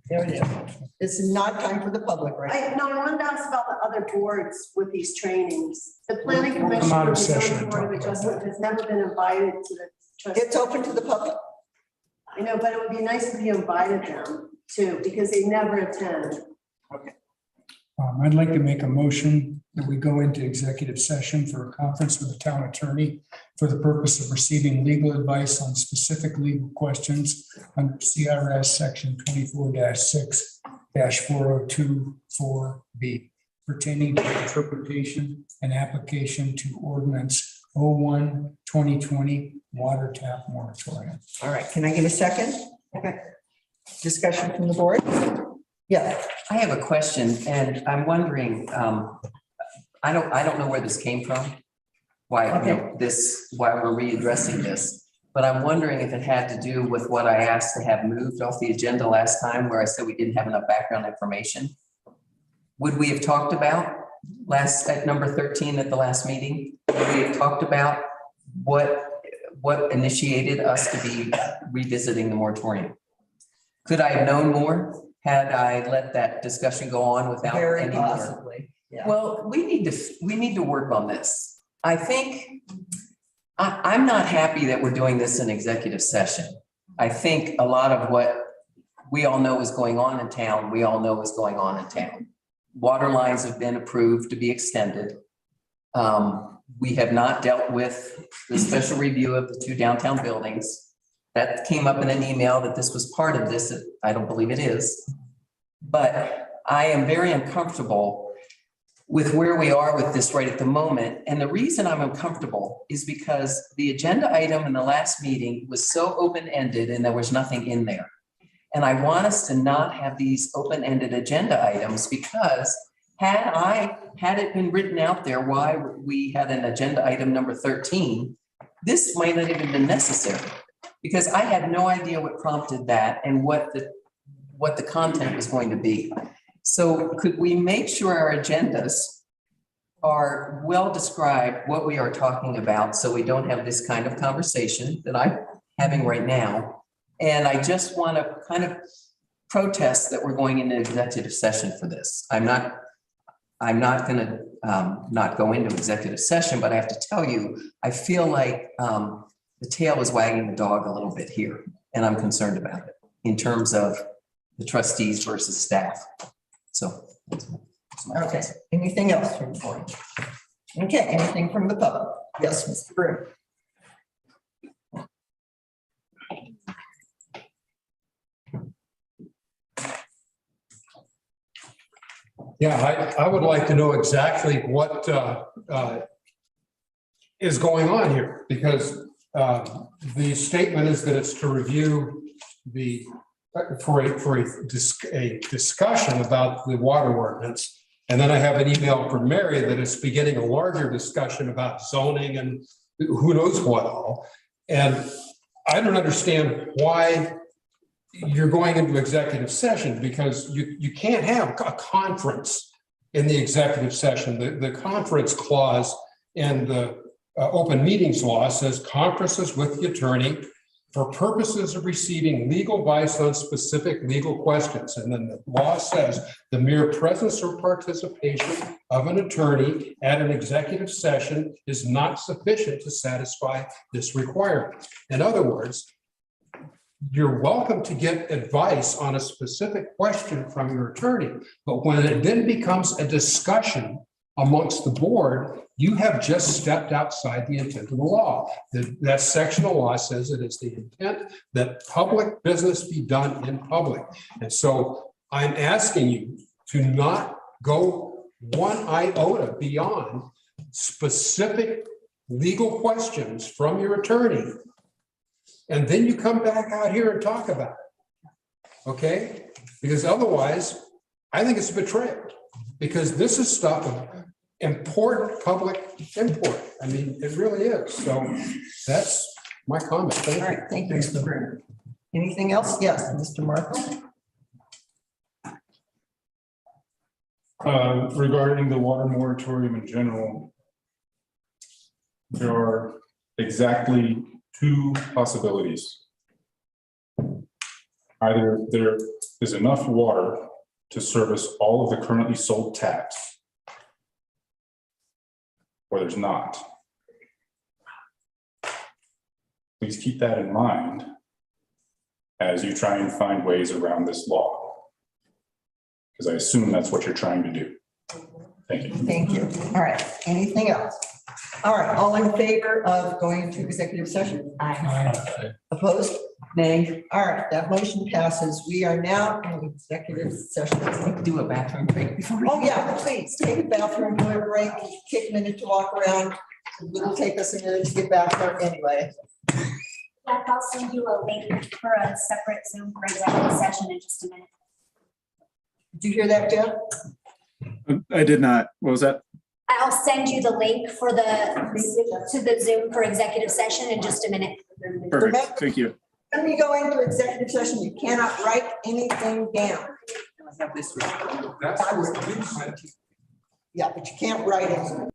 A: There it is. This is not time for the public, right?
H: I wanted to ask about the other boards with these trainings. The planning
F: We'll
H: commission,
F: come out of
H: the
F: session
H: zoning
F: and
H: board of
F: talk about
H: adjustment has never been invited to the. trustees.
A: It's open to the public.
H: I know, but it would be nice if you invited them too, because they never attend.
F: I'd like to make a motion that we go into executive session for a conference with the town attorney for the purpose of receiving legal advice on specific legal questions under CRS section 24-6-4024B pertaining to interpretation and application to ordinance 01-2020 water tap moratorium.
A: All right. Can I get a second? Okay. Discussion from the board? Yeah.
B: I have a question, and I'm wondering, I don't know where this came from, why we're readdressing this, but I'm wondering if it had to do with what I asked to have moved off the agenda last time, where I said we didn't have enough background information. Would we have talked about at number 13 at the last meeting? Would we have talked about what initiated us to be revisiting the moratorium? Could I have known more had I let that discussion go on without
A: Very
B: any more?
A: possibly. Yeah.
B: Well, we need to work on this. I think I'm not happy that we're doing this in executive session. I think a lot of what we all know is going on in town, Water lines have been approved to be extended. We have not dealt with the special review of the 2 downtown buildings. That came up in an email that this was part of this. I don't believe it is. But I am very uncomfortable with where we are with this right at the moment. And the reason I'm uncomfortable is because the agenda item in the last meeting was so open-ended and there was nothing in there. And I want us to not have these open-ended agenda items, because had it been written out there why we had an agenda item number 13, this might not even been necessary. Because I had no idea what prompted that and what the content was going to be. So could we make sure our agendas are well described, what we are talking about, so we don't have this kind of conversation that I'm having right now? And I just want to kind of protest that we're going into executive session for this. I'm not going to not go into executive session, but I have to tell you, I feel like the tail is wagging the dog a little bit here, and I'm concerned about it in terms of the trustees versus staff. So. that's my
A: Okay,
B: thoughts.
A: anything else from the board? Okay, anything from the public? Yes, Mr. Brew.
N: Yeah, I would like to know exactly what is going on here, because the statement is that it's to review for a discussion about the water ordinance. And then I have an email from Mary that is beginning a larger discussion about zoning and who knows what all. And I don't understand why you're going into executive session, because you can't have a conference in the executive session. The conference clause in the open meetings law says conferences with the attorney for purposes of receiving legal advice on specific legal questions. And then the law says the mere presence or participation of an attorney at an executive session is not sufficient to satisfy this requirement. In other words, you're welcome to get advice on a specific question from your attorney, but when it then becomes a discussion amongst the board, you have just stepped outside the intent of the law. That section of law says it is the intent that public business be done in public. And so I'm asking you to not go one iota beyond specific legal questions from your attorney. And then you come back out here and talk about it. Okay? Because otherwise, I think it's a betrayal. Because this is stuff of important public import. I mean, it really is. So that's my comment. Thank you.
A: All right, thank you, Mr. Brew. Anything else? Yes, Mr. Markle.
M: Regarding the water moratorium in general, there are exactly two possibilities. Either there is enough water to service all of the currently sold taps, or there's not. Please keep that in mind as you try and find ways around this law, because I assume that's what you're trying to do. Thank you.
A: Thank you. All right, anything else? All right, all in favor of going into executive session?
F: Aye.
A: Opposed?
B: Nay.
A: All right, that motion passes. We are now in executive session.
B: Do a bathroom break before we.
A: Oh, yeah, please take a bathroom, do a break, take a minute to walk around. It'll take us a minute to get back there anyway.
C: Jack, I'll send you a link for a separate Zoom for executive session in just a minute.
A: Did you hear that, Jeff?
D: I did not. What was that?
C: I'll send you the link for the Zoom for executive session in just a minute.
D: Perfect. Thank you.
A: When we go into executive session, you cannot write anything down.
B: I have this.
N: That's what you said.
A: Yeah, but you can't write it.